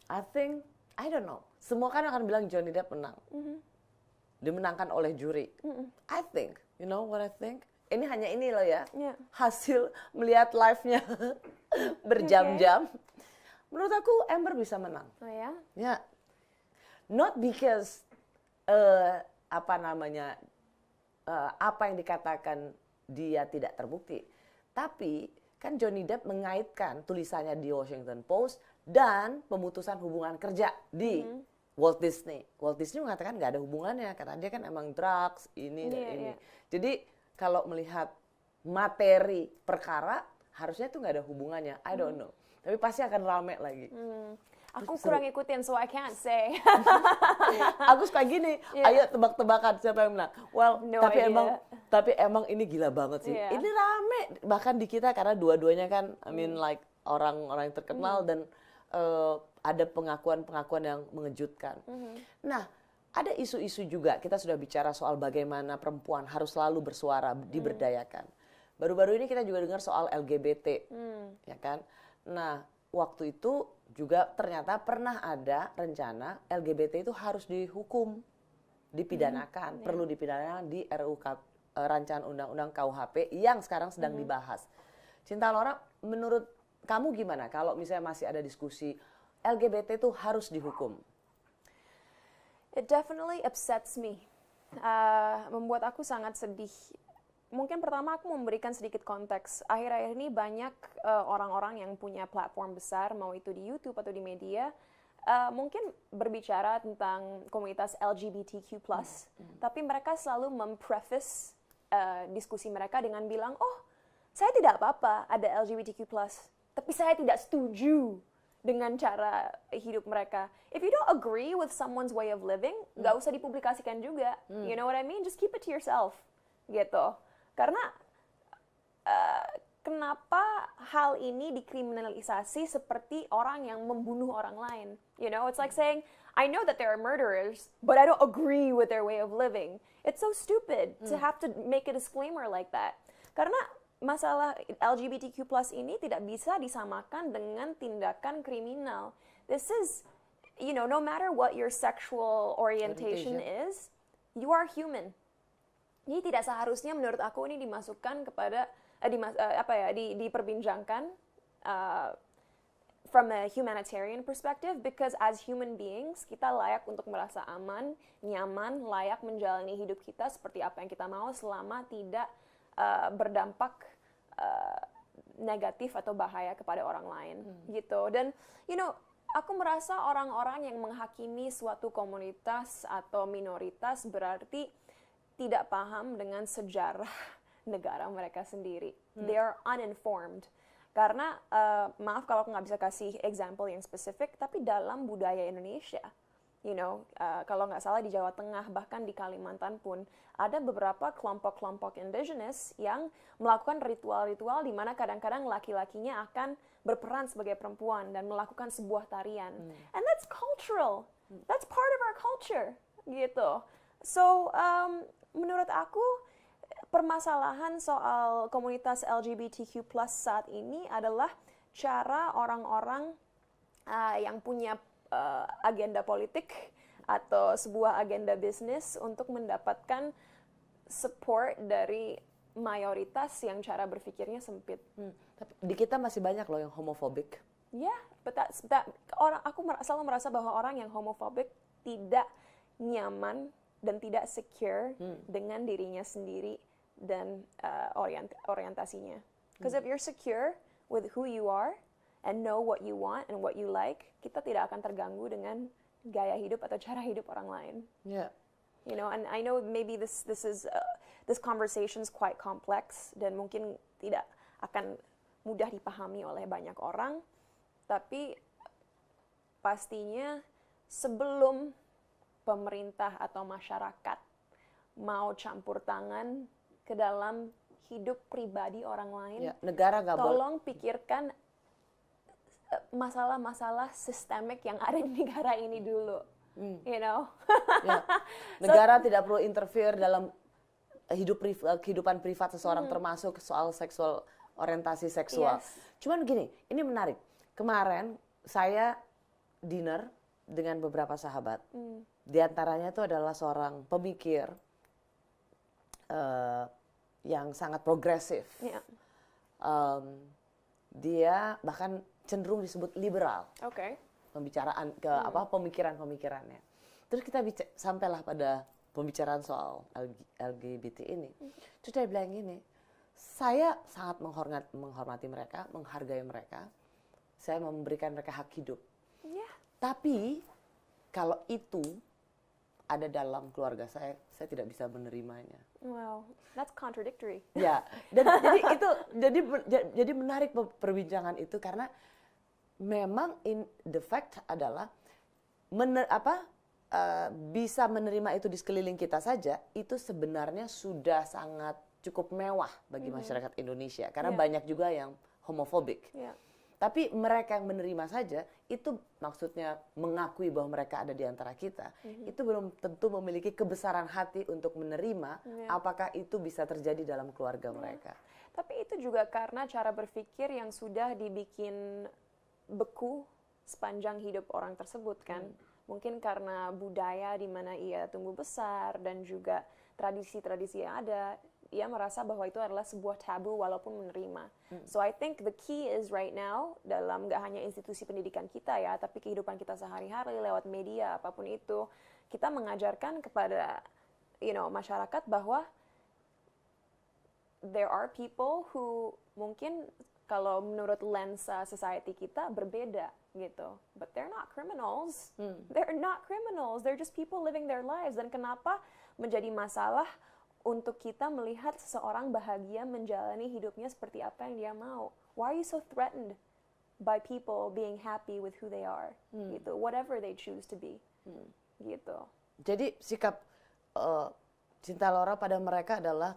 I don't know. Semua kan akan bilang Johnny Depp menang. Dimenangkan oleh juri. I think, you know what I think? Ini hanya ini loh ya, hasil melihat live-nya berjam-jam. menurut aku Amber bisa menang. Oh ya? Ya, not because apa namanya apa yang dikatakan dia tidak terbukti, tapi kan Johnny Depp mengaitkan tulisannya di Washington Post dan pemutusan hubungan kerja di Walt Disney. Walt Disney mengatakan nggak ada hubungannya karena dia kan emang drugs ini dan ini. Jadi kalau melihat materi perkara harusnya itu nggak ada hubungannya. I don't know. Tapi pasti akan rame lagi. Aku kurang ikutin, so I can't say. Aku suka gini, ayo tebak-tebakan siapa yang menang. Well, No tapi idea. emang ini gila banget sih. Yeah. Ini rame bahkan di kita karena dua-duanya kan, I mean like orang-orang yang terkenal dan ada pengakuan-pengakuan yang mengejutkan. Nah, ada isu-isu juga. Kita sudah bicara soal bagaimana perempuan harus selalu bersuara, diberdayakan. Baru-baru ini kita juga dengar soal LGBT, ya kan? Nah, waktu itu juga ternyata pernah ada rencana LGBT itu harus dihukum, dipidanakan, perlu dipidanakan di rancangan undang-undang KUHP yang sekarang sedang dibahas. Cinta Laura, menurut kamu gimana kalau misalnya masih ada diskusi LGBT itu harus dihukum? It definitely upsets me. Membuat aku sangat sedih. Mungkin pertama aku memberikan sedikit konteks. Akhir-akhir ini banyak orang-orang yang punya platform besar, mau itu di YouTube atau di media, mungkin berbicara tentang komunitas LGBTQ+, tapi mereka selalu mempreface diskusi mereka dengan bilang, oh, saya tidak apa-apa ada LGBTQ+, tapi saya tidak setuju dengan cara hidup mereka. If you don't agree with someone's way of living, nggak usah dipublikasikan juga. You know what I mean? Just keep it to yourself. Gitu. Karena kenapa hal ini dikriminalisasi seperti orang yang membunuh orang lain? You know, it's like saying, I know that there are murderers, but I don't agree with their way of living. It's so stupid to have to make a disclaimer like that. Karena masalah LGBTQ+ ini tidak bisa disamakan dengan tindakan kriminal. This is, you know, no matter what your sexual orientation is, you are human. Ini tidak seharusnya menurut aku ini dimasukkan kepada diperbincangkan from a humanitarian perspective, because as human beings kita layak untuk merasa aman, nyaman, layak menjalani hidup kita seperti apa yang kita mau selama tidak berdampak negatif atau bahaya kepada orang lain gitu. Dan you know, aku merasa orang-orang yang menghakimi suatu komunitas atau minoritas berarti tidak paham dengan sejarah negara mereka sendiri. They are uninformed. Karena, maaf kalau aku nggak bisa kasih example yang spesifik, tapi dalam budaya Indonesia, you know, kalau nggak salah di Jawa Tengah, bahkan di Kalimantan pun, ada beberapa kelompok-kelompok indigenous yang melakukan ritual-ritual di mana kadang-kadang laki-lakinya akan berperan sebagai perempuan dan melakukan sebuah tarian. And that's cultural. That's part of our culture. Gitu. So, menurut aku, permasalahan soal komunitas LGBTQ+ saat ini adalah cara orang-orang yang punya agenda politik atau sebuah agenda bisnis untuk mendapatkan support dari mayoritas yang cara berpikirnya sempit. Tapi di kita masih banyak loh yang homofobik. Yeah, but aku selalu merasa bahwa orang yang homofobik tidak nyaman dan tidak secure dengan dirinya sendiri dan orientasinya. Because if you're secure with who you are and know what you want and what you like, kita tidak akan terganggu dengan gaya hidup atau cara hidup orang lain. Yeah. You know, and I know maybe this conversation is quite complex dan mungkin tidak akan mudah dipahami oleh banyak orang, tapi pastinya sebelum pemerintah atau masyarakat mau campur tangan ke dalam hidup pribadi orang lain, Ya, negara nggak boleh. tolong pikirkan masalah-masalah sistemik yang ada di negara ini dulu. You know? Ya. Negara tidak perlu interfere dalam kehidupan privat seseorang, termasuk soal seksual, orientasi seksual. Yes. Cuman gini, ini menarik. Kemarin saya dinner dengan beberapa sahabat. Di antaranya itu adalah seorang pemikir yang sangat progresif. Yeah. Dia bahkan cenderung disebut liberal. Oke. Pembicaraan ke pemikiran-pemikirannya. Terus kita sampailah pada pembicaraan soal LGBT ini. Terus dia bilang gini, saya sangat menghormati mereka, menghargai mereka. Saya memberikan mereka hak hidup. Yeah. Tapi kalau itu ada dalam keluarga saya tidak bisa menerimanya. Wow, that's contradictory. Ya, dan jadi menarik perbincangan itu karena memang the fact adalah bisa menerima itu di sekeliling kita saja itu sebenarnya sudah sangat cukup mewah bagi masyarakat Indonesia karena banyak juga yang homofobik. Tapi mereka yang menerima saja itu maksudnya mengakui bahwa mereka ada di antara kita. Itu belum tentu memiliki kebesaran hati untuk menerima apakah itu bisa terjadi dalam keluarga mereka. Tapi itu juga karena cara berpikir yang sudah dibikin beku sepanjang hidup orang tersebut kan. Mungkin karena budaya di mana ia tumbuh besar dan juga tradisi-tradisi yang ada, ia merasa bahwa itu adalah sebuah tabu walaupun menerima. So I think the key is right now dalam gak hanya institusi pendidikan kita ya, tapi kehidupan kita sehari-hari lewat media apapun itu, kita mengajarkan kepada masyarakat bahwa there are people who mungkin kalau menurut lensa society kita berbeda gitu. But they're not criminals. They're not criminals. They're just people living their lives. Dan kenapa menjadi masalah untuk kita melihat seseorang bahagia menjalani hidupnya seperti apa yang dia mau? Why are you so threatened by people being happy with who they are? Gitu. Whatever they choose to be. Gitu. Jadi sikap Cinta Laura pada mereka adalah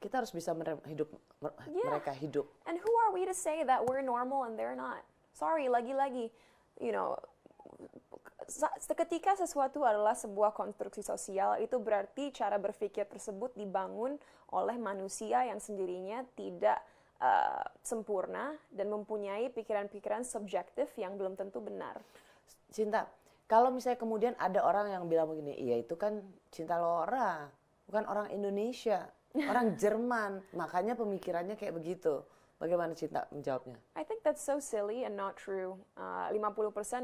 kita harus bisa mereka hidup. And who are we to say that we're normal and they're not? Sorry, lagi-lagi, ketika sesuatu adalah sebuah konstruksi sosial, itu berarti cara berpikir tersebut dibangun oleh manusia yang sendirinya tidak sempurna dan mempunyai pikiran-pikiran subjektif yang belum tentu benar. Cinta, kalau misalnya kemudian ada orang yang bilang begini, iya itu kan Cinta Laura, bukan orang Indonesia. Orang Jerman, makanya pemikirannya kayak begitu. Bagaimana Cinta menjawabnya? I think that's so silly and not true. 50%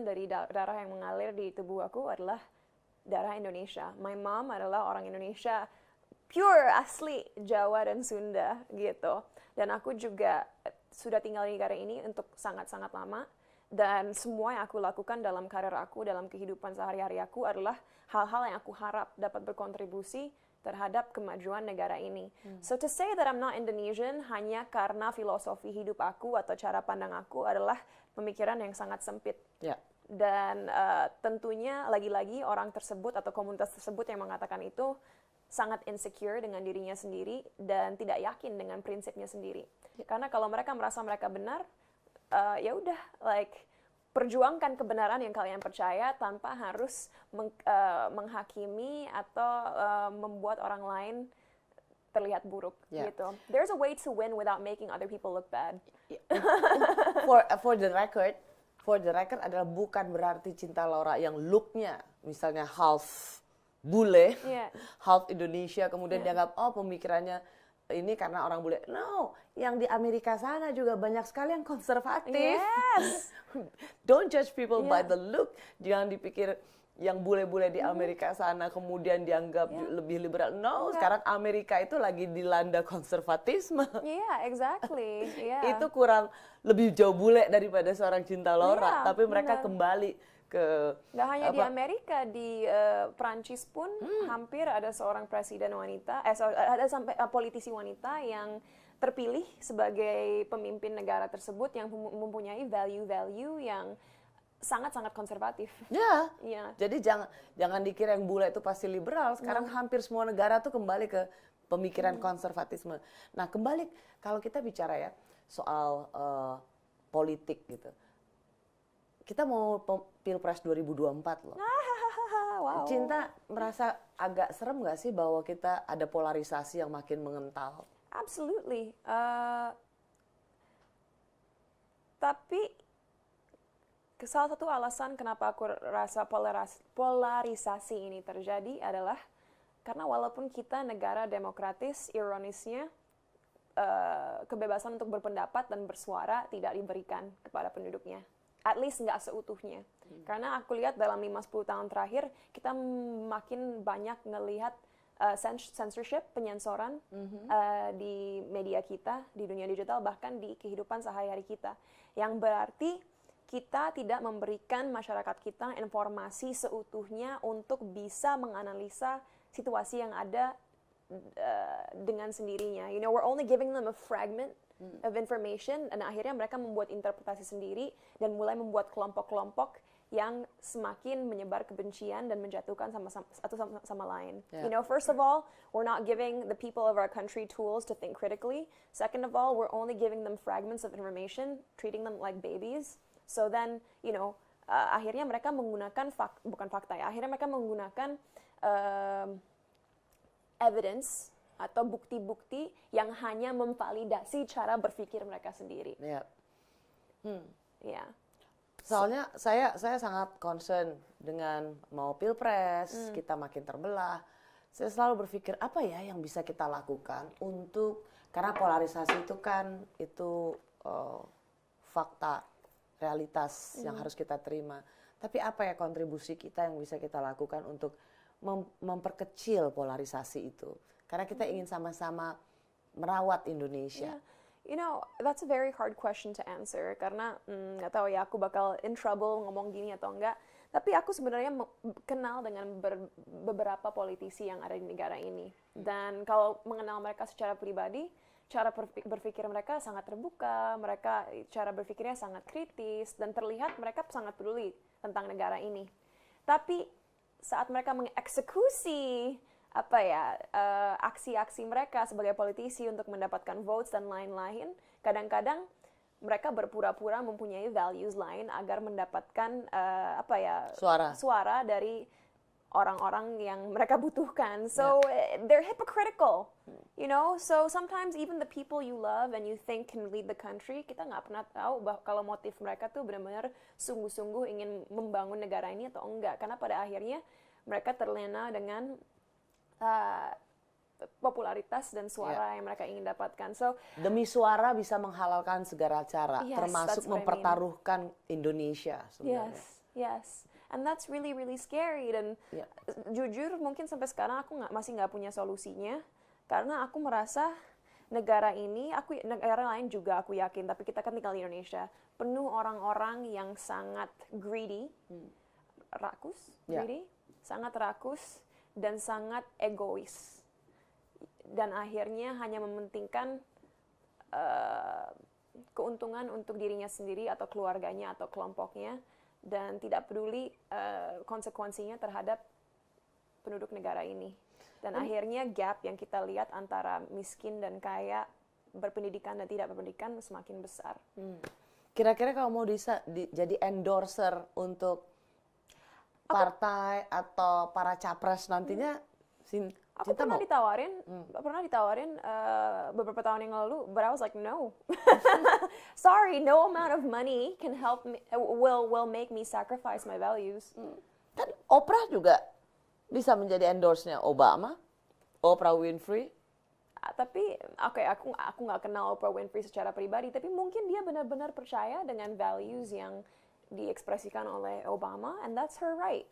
dari darah yang mengalir di tubuh aku adalah darah Indonesia. My mom adalah orang Indonesia, pure, asli, Jawa dan Sunda gitu. Dan aku juga sudah tinggal di negara ini untuk sangat-sangat lama. Dan semua yang aku lakukan dalam karir aku, dalam kehidupan sehari-hari aku adalah hal-hal yang aku harap dapat berkontribusi terhadap kemajuan negara ini. So to say that I'm not Indonesian hanya karena filosofi hidup aku atau cara pandang aku adalah pemikiran yang sangat sempit. Dan tentunya lagi-lagi orang tersebut atau komunitas tersebut yang mengatakan itu sangat insecure dengan dirinya sendiri dan tidak yakin dengan prinsipnya sendiri. Karena kalau mereka merasa mereka benar, ya udah, perjuangkan kebenaran yang kalian percaya tanpa harus menghakimi atau membuat orang lain terlihat buruk gitu. There's a way to win without making other people look bad. For the record adalah bukan berarti Cinta Laura yang looknya misalnya half bule, half Indonesia, kemudian dianggap pemikirannya ini karena orang bule. No, yang di Amerika sana juga banyak sekali yang konservatif. Yes. Don't judge people by the look. Jangan dipikir yang bule-bule di Amerika sana kemudian dianggap lebih liberal. No, sekarang Amerika itu lagi dilanda konservatisme. Exactly. Itu kurang lebih jauh bule daripada seorang Cinta Laura, tapi mereka kembali ke nggak hanya di Amerika, di Prancis pun hampir ada seorang presiden wanita, ada sampai politisi wanita yang terpilih sebagai pemimpin negara tersebut yang mempunyai value-value yang sangat-sangat konservatif. Jadi jangan dikira yang bule itu pasti liberal. Sekarang hampir semua negara tuh kembali ke pemikiran konservatisme. Nah, kembali kalau kita bicara ya soal politik gitu. Kita mau Pilpres 2024 loh. Wow. Cinta merasa agak serem nggak sih bahwa kita ada polarisasi yang makin mengental? Absolutely. Tapi salah satu alasan kenapa aku rasa polarisasi ini terjadi adalah karena walaupun kita negara demokratis, ironisnya kebebasan untuk berpendapat dan bersuara tidak diberikan kepada penduduknya. At least nggak seutuhnya. Karena aku lihat dalam 5-10 tahun terakhir, kita makin banyak ngelihat censorship, penyensoran di media kita, di dunia digital, bahkan di kehidupan sehari-hari kita. Yang berarti kita tidak memberikan masyarakat kita informasi seutuhnya untuk bisa menganalisa situasi yang ada dengan sendirinya. You know, we're only giving them a fragment of information, dan akhirnya mereka membuat interpretasi sendiri dan mulai membuat kelompok-kelompok yang semakin menyebar kebencian dan menjatuhkan satu sama lain. Yeah. You know, first of all, we're not giving the people of our country tools to think critically. Second of all, we're only giving them fragments of information, treating them like babies. So then, you know, akhirnya mereka menggunakan akhirnya mereka menggunakan evidence atau bukti-bukti yang hanya memvalidasi cara berpikir mereka sendiri. Ya. Ya. Soalnya saya sangat concern dengan mau pilpres, kita makin terbelah. Saya selalu berpikir apa ya yang bisa kita lakukan untuk, karena polarisasi itu kan fakta, realitas yang harus kita terima. Tapi apa ya kontribusi kita yang bisa kita lakukan untuk memperkecil polarisasi itu? Karena kita ingin sama-sama merawat Indonesia. Yeah. You know, that's a very hard question to answer. Karena nggak tahu ya, aku bakal in trouble ngomong gini atau enggak. Tapi aku sebenarnya kenal dengan beberapa politisi yang ada di negara ini. Dan kalau mengenal mereka secara pribadi, cara berpikir mereka sangat terbuka, mereka cara berpikirnya sangat kritis, dan terlihat mereka sangat peduli tentang negara ini. Tapi saat mereka mengeksekusi aksi-aksi mereka sebagai politisi untuk mendapatkan votes dan lain-lain, kadang-kadang mereka berpura-pura mempunyai values lain agar mendapatkan suara dari orang-orang yang mereka butuhkan. So they're hypocritical, you know. So sometimes even the people you love and you think can lead the country, kita nggak pernah tahu kalau motif mereka tuh benar-benar sungguh-sungguh ingin membangun negara ini atau enggak. Karena pada akhirnya mereka terlena dengan popularitas dan suara yang mereka ingin dapatkan. So demi suara bisa menghalalkan segala cara, yes, termasuk mempertaruhkan Indonesia sebenarnya. Yes. And that's really really scary. Dan jujur mungkin sampai sekarang aku masih nggak punya solusinya, karena aku merasa negara lain juga aku yakin, tapi kita kan tinggal di Indonesia, penuh orang-orang yang sangat greedy, sangat rakus dan sangat egois. Dan akhirnya hanya mementingkan keuntungan untuk dirinya sendiri atau keluarganya atau kelompoknya, dan tidak peduli konsekuensinya terhadap penduduk negara ini. Dan akhirnya gap yang kita lihat antara miskin dan kaya, berpendidikan dan tidak berpendidikan semakin besar. Kira-kira kalau mau jadi endorser untuk partai atau para capres nantinya, Aku pernah ditawarin beberapa tahun yang lalu, but I was like, no. Sorry, no amount of money can help me, will make me sacrifice my values. Kan Oprah juga bisa menjadi endorse-nya Obama, Oprah Winfrey. Tapi aku nggak kenal Oprah Winfrey secara pribadi, tapi mungkin dia benar-benar percaya dengan values yang diekspresikan oleh Obama, and that's her right.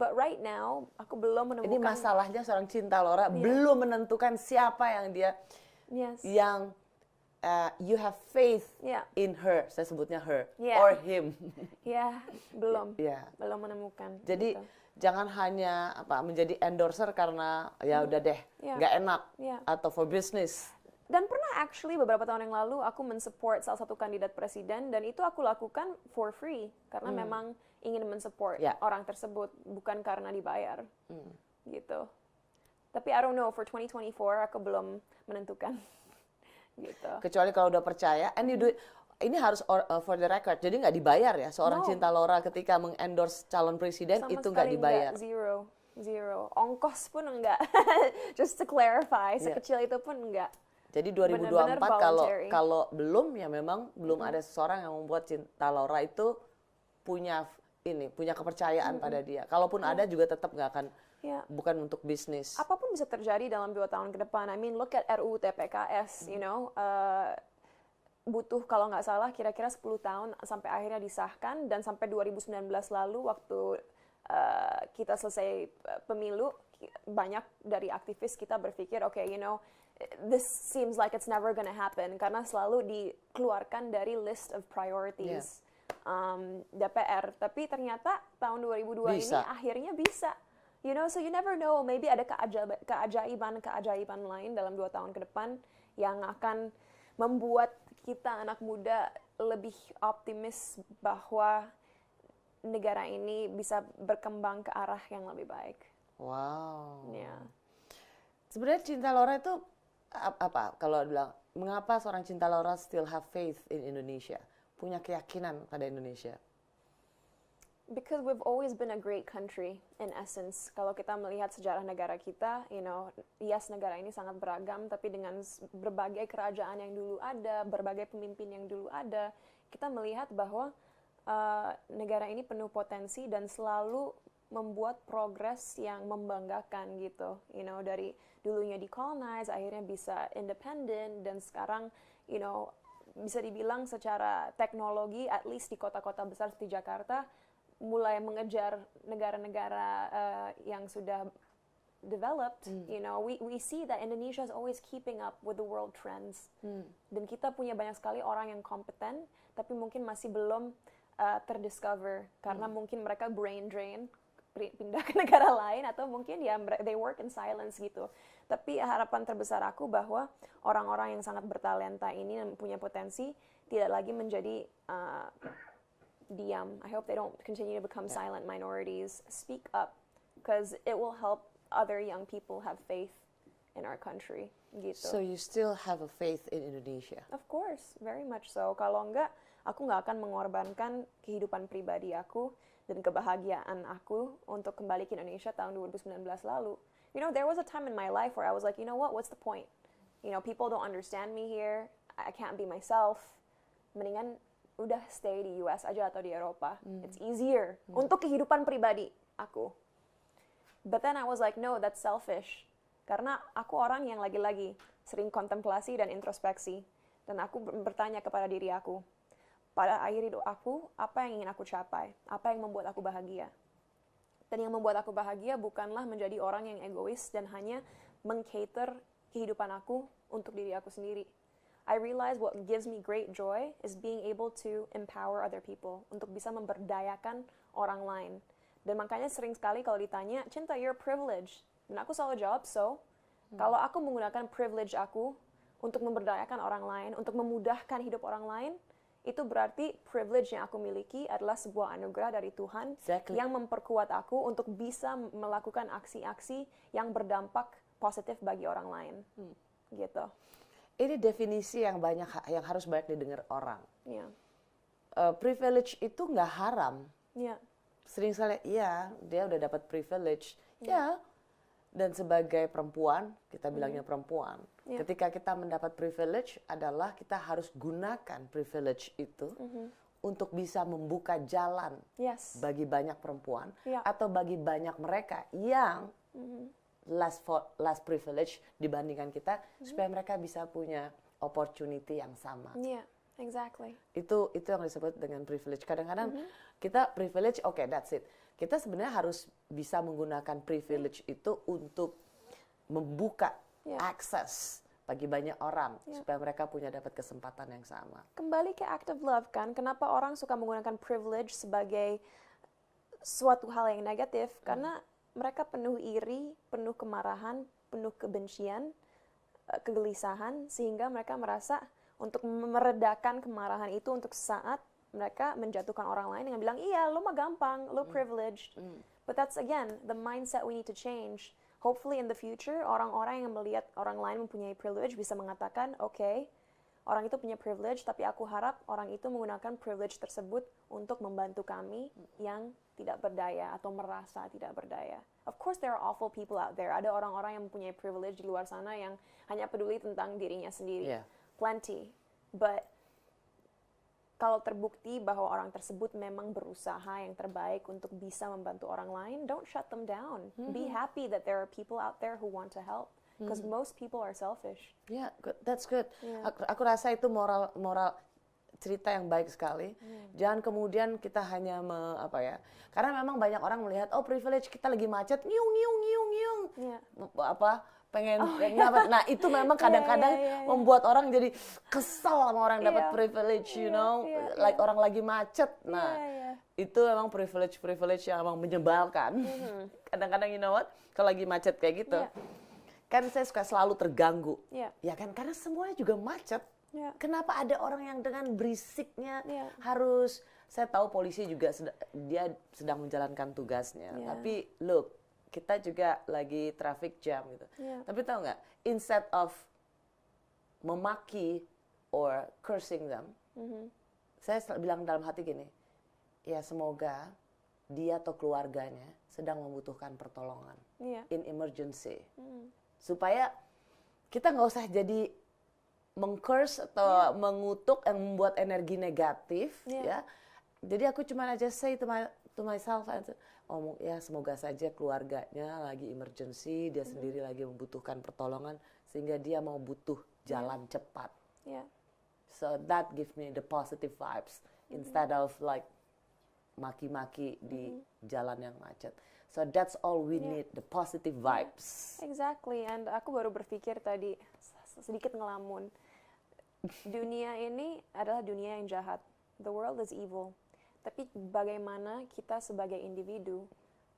But right now, aku belum menemukan. Ini masalahnya seorang Cinta Laura belum menentukan siapa yang dia, yang you have faith in her. Saya sebutnya her or him. Belum menemukan. Jadi jangan hanya menjadi endorser karena ya udah deh, nggak enak atau for business. Dan pernah actually beberapa tahun yang lalu aku mensupport salah satu kandidat presiden, dan itu aku lakukan for free karena memang ingin mensupport orang tersebut, bukan karena dibayar. Gitu. Tapi I don't know, for 2024 aku belum menentukan. Gitu. Kecuali kalau udah percaya, and you do it, ini harus for the record, jadi nggak dibayar ya seorang Cinta Laura ketika mengendorse calon presiden. Sama itu nggak dibayar. Zero. Ongkos pun enggak. Just to clarify, sekecil itu pun enggak. Jadi 2024 kalau belum, ya memang belum ada seseorang yang membuat Cinta Laura itu punya kepercayaan pada dia. Kalaupun ada juga tetap nggak akan Yeah. bukan untuk bisnis. Apapun bisa terjadi dalam 2 tahun ke depan. I mean, look at RUU TPKS, you know, butuh kalau nggak salah kira-kira 10 tahun sampai akhirnya disahkan, dan sampai 2019 lalu waktu kita selesai pemilu, banyak dari aktivis kita berpikir, okay, you know, this seems like it's never gonna happen karena selalu dikeluarkan dari list of priorities DPR. Tapi ternyata tahun 2002 ini akhirnya bisa. You know, so you never know, maybe ada keajaiban lain dalam 2 tahun ke depan yang akan membuat kita anak muda lebih optimis bahwa negara ini bisa berkembang ke arah yang lebih baik. Wow. Yeah. Sebenarnya Cinta Laura itu apa? Kalau bilang, mengapa seorang Cinta Laura still have faith in Indonesia? Punya keyakinan pada Indonesia? Because we've always been a great country in essence. Kalau kita melihat sejarah negara kita, you know, yes, negara ini sangat beragam, tapi dengan berbagai kerajaan yang dulu ada, berbagai pemimpin yang dulu ada, kita melihat bahwa negara ini penuh potensi dan selalu membuat progres yang membanggakan gitu. You know, dari dulunya decolonize, akhirnya bisa independent, dan sekarang, you know, bisa dibilang secara teknologi, at least di kota-kota besar seperti Jakarta, mulai mengejar negara-negara yang sudah developed. You know, we see that Indonesia is always keeping up with the world trends. Dan kita punya banyak sekali orang yang kompeten, tapi mungkin masih belum terdiscover karena mungkin mereka brain drain, pindah ke negara lain, atau mungkin ya they work in silence gitu. Tapi harapan terbesar aku bahwa orang-orang yang sangat bertalenta ini dan punya potensi tidak lagi menjadi diam. I hope they don't continue to become silent minorities. Speak up, because it will help other young people have faith in our country. Gitu. So you still have a faith in Indonesia? Of course, very much so. Kalau enggak, aku nggak akan mengorbankan kehidupan pribadi aku dan kebahagiaan aku untuk kembali ke Indonesia tahun 2019 lalu. You know, there was a time in my life where I was like, you know what, what's the point? You know, people don't understand me here. I can't be myself. Mendingan udah stay di US aja atau di Eropa. It's easier untuk kehidupan pribadi aku. But then I was like, no, that's selfish. Karena aku orang yang lagi-lagi sering kontemplasi dan introspeksi. Dan aku bertanya kepada diri aku, pada akhir hidup aku, apa yang ingin aku capai? Apa yang membuat aku bahagia? Dan yang membuat aku bahagia bukanlah menjadi orang yang egois dan hanya meng-cater kehidupan aku untuk diri aku sendiri. I realize what gives me great joy is being able to empower other people, untuk bisa memberdayakan orang lain. Dan makanya sering sekali kalau ditanya, Cinta, you're privileged. Dan aku selalu jawab, kalau aku menggunakan privilege aku untuk memberdayakan orang lain, untuk memudahkan hidup orang lain, itu berarti privilege yang aku miliki adalah sebuah anugerah dari Tuhan yang memperkuat aku untuk bisa melakukan aksi-aksi yang berdampak positif bagi orang lain. Gitu. Ini definisi yang harus banyak didengar orang. Yeah. Privilege itu nggak haram. Yeah. Sering sekali, iya, dia udah dapat privilege. Ya. Dan sebagai perempuan, kita bilangnya perempuan. Ketika kita mendapat privilege adalah kita harus gunakan privilege itu untuk bisa membuka jalan bagi banyak perempuan atau bagi banyak mereka yang less privilege dibandingkan kita, supaya mereka bisa punya opportunity yang sama. Yeah, exactly. Itu yang disebut dengan privilege. Kadang-kadang kita privilege, okay, that's it. Kita sebenarnya harus bisa menggunakan privilege itu untuk membuka akses bagi banyak orang supaya mereka punya dapat kesempatan yang sama. Kembali ke act of love kan, kenapa orang suka menggunakan privilege sebagai suatu hal yang negatif? Karena mereka penuh iri, penuh kemarahan, penuh kebencian, kegelisahan, sehingga mereka merasa untuk meredakan kemarahan itu untuk saat mereka menjatuhkan orang lain dengan bilang, iya, lo mah gampang, lo privileged. But that's, again, the mindset we need to change. Hopefully in the future, orang-orang yang melihat orang lain mempunyai privilege bisa mengatakan, okay, orang itu punya privilege, tapi aku harap orang itu menggunakan privilege tersebut untuk membantu kami yang tidak berdaya atau merasa tidak berdaya. Of course there are awful people out there. Ada orang-orang yang mempunyai privilege di luar sana yang hanya peduli tentang dirinya sendiri. Plenty. But kalau terbukti bahwa orang tersebut memang berusaha yang terbaik untuk bisa membantu orang lain, don't shut them down. Be happy that there are people out there who want to help. Because most people are selfish. Yeah, that's good. Yeah. Aku rasa itu moral cerita yang baik sekali. Jangan kemudian kita hanya karena memang banyak orang melihat privilege, kita lagi macet, ngiung. Yeah. Pengen nah itu memang kadang-kadang membuat orang jadi kesel sama orang dapat privilege, like orang lagi macet. Nah, itu memang privilege yang memang menyebalkan. Kadang-kadang kalau lagi macet kayak gitu, kan saya suka selalu terganggu. Ya kan, karena semuanya juga macet. Kenapa ada orang yang dengan berisiknya harus, saya tahu polisi juga dia sedang menjalankan tugasnya, tapi look, kita juga lagi traffic jam gitu. Tapi tahu nggak, instead of memaki or cursing them, saya bilang dalam hati gini, ya semoga dia atau keluarganya sedang membutuhkan pertolongan in emergency, supaya kita nggak usah jadi meng-curse atau mengutuk yang membuat energi negatif, ya. Jadi aku cuma aja say to myself, ya semoga saja keluarganya lagi emergency, dia sendiri lagi membutuhkan pertolongan sehingga dia mau butuh jalan cepat. So that gives me the positive vibes instead of like maki-maki di jalan yang macet. So that's all we need, the positive vibes. Exactly, and aku baru berpikir tadi sedikit ngelamun. Dunia ini adalah dunia yang jahat. The world is evil. Tapi bagaimana kita sebagai individu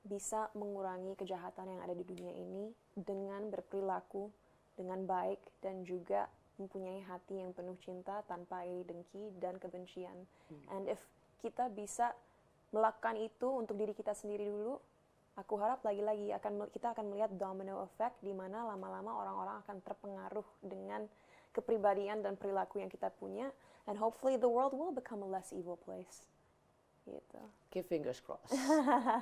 bisa mengurangi kejahatan yang ada di dunia ini dengan berperilaku dengan baik dan juga mempunyai hati yang penuh cinta tanpa iri dengki dan kebencian. And if kita bisa melakukan itu untuk diri kita sendiri dulu, aku harap lagi-lagi kita akan melihat domino effect di mana lama-lama orang-orang akan terpengaruh dengan kepribadian dan perilaku yang kita punya, and hopefully the world will become a less evil place. Gitu. Keep fingers crossed.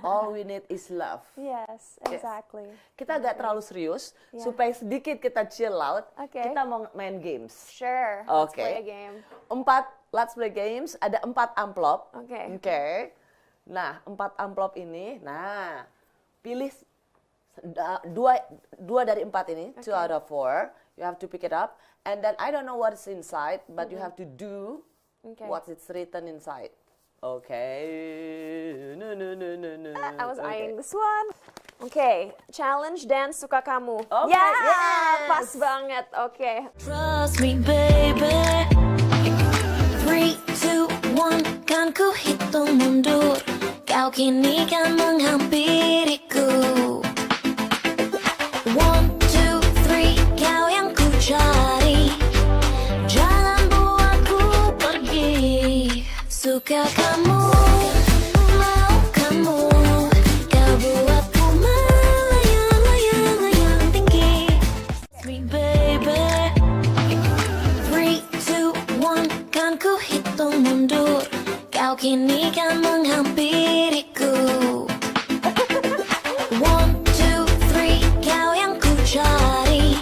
All we need is love. Yes, exactly. Kita agak terlalu serius, supaya sedikit kita chill out. Kita mau main games. Sure. Let's play a game. Let's play games. Ada 4 amplop. Okay. Nah, 4 amplop ini. Nah, pilih dua dari 4 ini. 2 out of 4. You have to pick it up. And then I don't know what's inside, but you have to do what's it's written inside. Okay. No. I was eyeing this one. Okay, challenge dance suka kamu. Okay, yes. Pas banget. Okay. Trust me, baby. 3, 2, 1, kan ku hitung mundur. Kau kini kan menghampiriku. 1, 2, 3, kau yang ku cari. Jangan buatku pergi. Suka kamu, mau kamu, kau buatku melayang-layang tinggi. Me baby, 3, 2, 1, kan ku hitung mundur. Kau kini kan menghampiriku. 1, 2, 3, kau yang ku cari.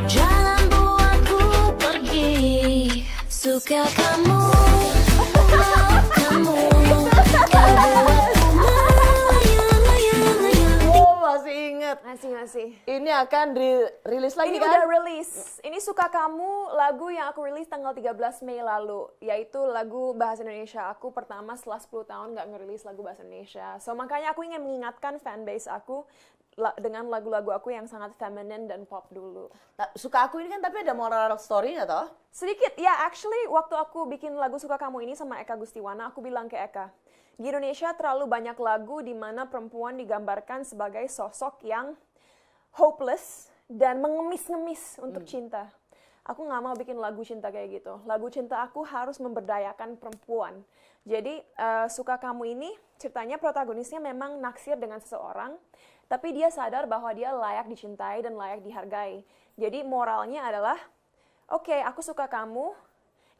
Jangan buatku pergi. Suka kamu. Masih. Ini akan rilis lagi ini kan? Udah rilis. Ini Suka Kamu, lagu yang aku rilis tanggal 13 Mei lalu. Yaitu lagu bahasa Indonesia aku pertama setelah 10 tahun gak ngerilis lagu bahasa Indonesia. So makanya aku ingin mengingatkan fanbase aku dengan lagu-lagu aku yang sangat feminine dan pop dulu. Suka Aku ini kan tapi ada moral story nggak toh? Sedikit, ya actually waktu aku bikin lagu Suka Kamu ini sama Eka Gustiwana, aku bilang ke Eka, di Indonesia terlalu banyak lagu di mana perempuan digambarkan sebagai sosok yang hopeless dan mengemis-ngemis untuk cinta. Aku nggak mau bikin lagu cinta kayak gitu. Lagu cinta aku harus memberdayakan perempuan. Jadi Suka Kamu ini ceritanya protagonisnya memang naksir dengan seseorang, tapi dia sadar bahwa dia layak dicintai dan layak dihargai. Jadi moralnya adalah, oke, aku suka kamu,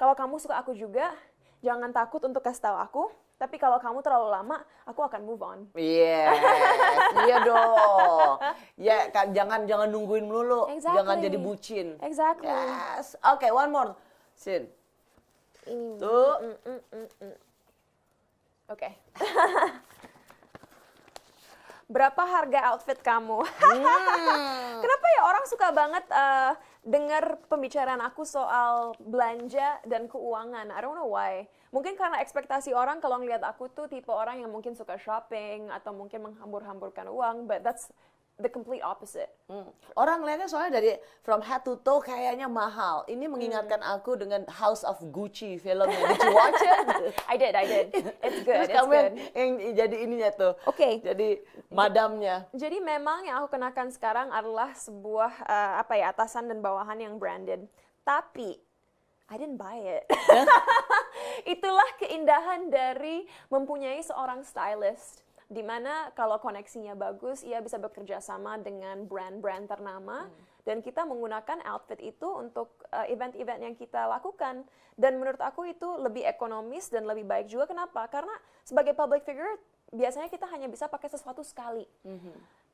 kalau kamu suka aku juga, jangan takut untuk kasih tahu aku, tapi kalau kamu terlalu lama, aku akan move on. Iya dong. Ya, jangan nungguin melulu, Exactly. jangan jadi bucin. Exactly. Yes. Okay, one more. Sin. Ini. Tuh. Oke. Berapa harga outfit kamu? Kenapa ya orang suka banget dengar pembicaraan aku soal belanja dan keuangan? I don't know why. Mungkin karena ekspektasi orang kalau ngeliat aku tuh tipe orang yang mungkin suka shopping atau mungkin menghambur-hamburkan uang, but that's the complete opposite. Orang lihatnya soalnya dari from head to toe kayaknya mahal. Ini mengingatkan aku dengan House of Gucci filmnya. Did you watch it? I did. It's good. Terus It's kamu good. yang jadi ininya tuh. Oke. Jadi madamnya. Jadi memang yang aku kenakan sekarang adalah sebuah atasan dan bawahan yang branded. Tapi I didn't buy it. Itulah keindahan dari mempunyai seorang stylist. Di mana kalau koneksinya bagus, ia bisa bekerja sama dengan brand-brand ternama. Dan kita menggunakan outfit itu untuk event-event yang kita lakukan. Dan menurut aku itu lebih ekonomis dan lebih baik juga. Kenapa? Karena sebagai public figure, biasanya kita hanya bisa pakai sesuatu sekali.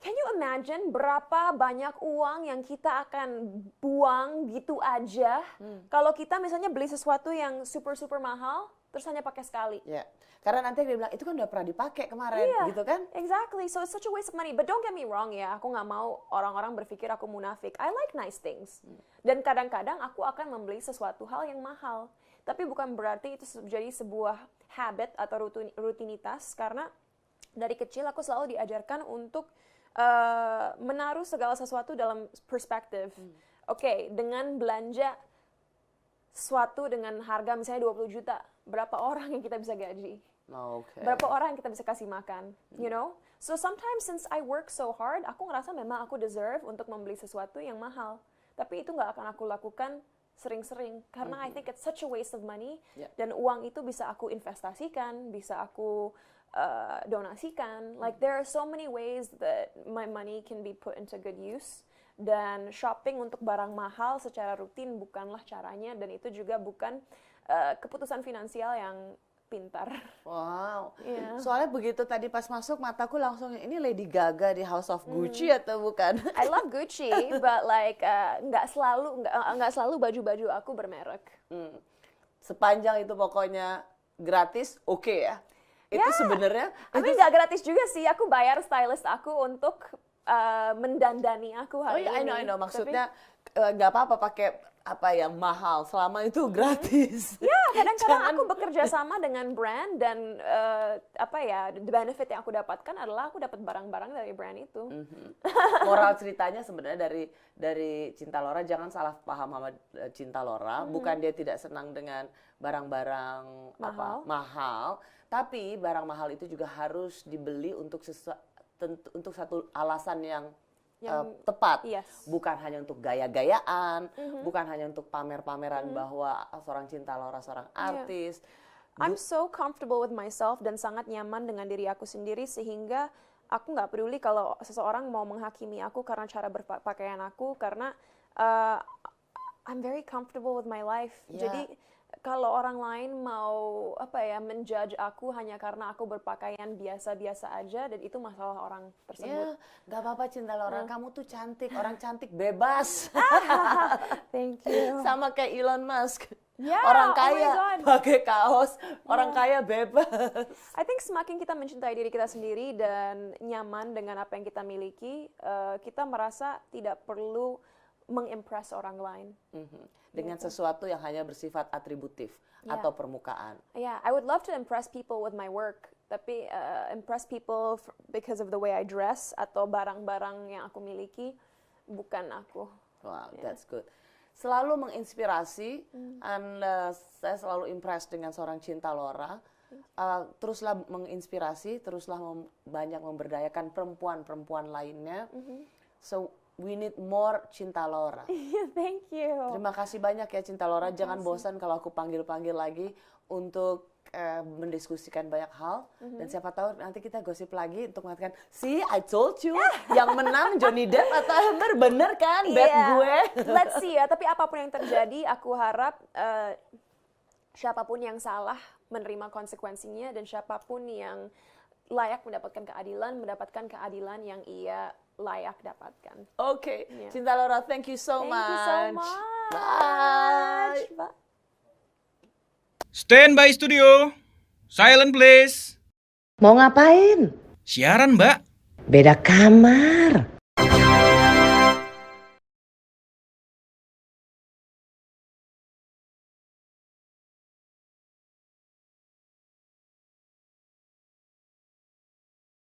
Can you imagine berapa banyak uang yang kita akan buang gitu aja kalau kita misalnya beli sesuatu yang super mahal terus hanya pakai sekali? Ya, karena nanti dia bilang itu kan udah pernah dipakai kemarin, gitu kan? Exactly. So it's such a waste of money. But don't get me wrong ya, aku nggak mau orang-orang berpikir aku munafik. I like nice things. Dan kadang-kadang aku akan membeli sesuatu hal yang mahal. Tapi bukan berarti itu menjadi sebuah habit atau rutinitas karena dari kecil aku selalu diajarkan untuk menaruh segala sesuatu dalam perspektif. Oke, dengan belanja sesuatu dengan harga misalnya 20 juta, berapa orang yang kita bisa gaji? Berapa orang yang kita bisa kasih makan? You know? So sometimes since I work so hard, aku ngerasa memang aku deserve untuk membeli sesuatu yang mahal. Tapi itu nggak akan aku lakukan sering-sering karena I think it's such a waste of money. Dan uang itu bisa aku investasikan, bisa aku donasikan. Like there are so many ways that my money can be put into good use. Dan shopping untuk barang mahal secara rutin bukanlah caranya dan itu juga bukan keputusan finansial yang pintar. Wow. Yeah. Soalnya begitu tadi pas masuk mataku langsung ini Lady Gaga di House of Gucci atau bukan? I love Gucci, but like nggak selalu baju-baju aku bermerek. Sepanjang itu pokoknya gratis, oke ya. Itu sebenarnya. Tapi nggak gratis juga sih. Aku bayar stylist aku untuk mendandani aku hari ini. I know. Maksudnya nggak apa-apa pakai apa yang mahal selama itu gratis. Ya, kadang-kadang aku bekerja sama dengan brand dan benefit yang aku dapatkan adalah aku dapat barang-barang dari brand itu. Moral ceritanya sebenarnya dari Cinta Laura, jangan salah paham sama Cinta Laura. Bukan dia tidak senang dengan barang-barang mahal, tapi barang mahal itu juga harus dibeli untuk satu alasan yang tepat, bukan hanya untuk gaya-gayaan, bukan hanya untuk pamer-pameran bahwa seorang Cinta Laura seorang artis. I'm so comfortable with myself dan sangat nyaman dengan diri aku sendiri sehingga aku nggak peduli kalau seseorang mau menghakimi aku karena cara berpakaian aku karena I'm very comfortable with my life. Jadi kalau orang lain mau menjudge aku hanya karena aku berpakaian biasa-biasa aja dan itu masalah orang tersebut. Gak apa-apa Cinta Laura, kamu tuh cantik, orang cantik bebas. Thank you. Sama kayak Elon Musk. oh Orang my kaya God. pakai kaos, orang kaya bebas. I think semakin kita mencintai diri kita sendiri dan nyaman dengan apa yang kita miliki, kita merasa tidak perlu mengimpress orang lain. Dengan sesuatu yang hanya bersifat atributif atau permukaan. Yeah, I would love to impress people with my work, tapi impress people because of the way I dress atau barang-barang yang aku miliki, bukan aku. Wow, that's good. Selalu menginspirasi, and saya selalu impressed dengan seorang Cinta Laura. Teruslah menginspirasi, teruslah banyak memberdayakan perempuan-perempuan lainnya. So we need more Cinta Laura. Thank you. Terima kasih banyak ya Cinta Laura. Jangan bosan kalau aku panggil-panggil lagi untuk mendiskusikan banyak hal. Dan siapa tahu nanti kita gosip lagi untuk mengatakan, see I told you, yang menang Johnny Depp atau Amber, bener kan bet gue. Let's see ya, tapi apapun yang terjadi, aku harap siapapun yang salah menerima konsekuensinya dan siapapun yang layak mendapatkan keadilan yang ia layak dapatkan. Oke, Cinta Laura, thank you so much. Thank you so much. Bye. Bye. Stand by studio. Silent please. Mau ngapain? Siaran, Mbak. Beda kamar.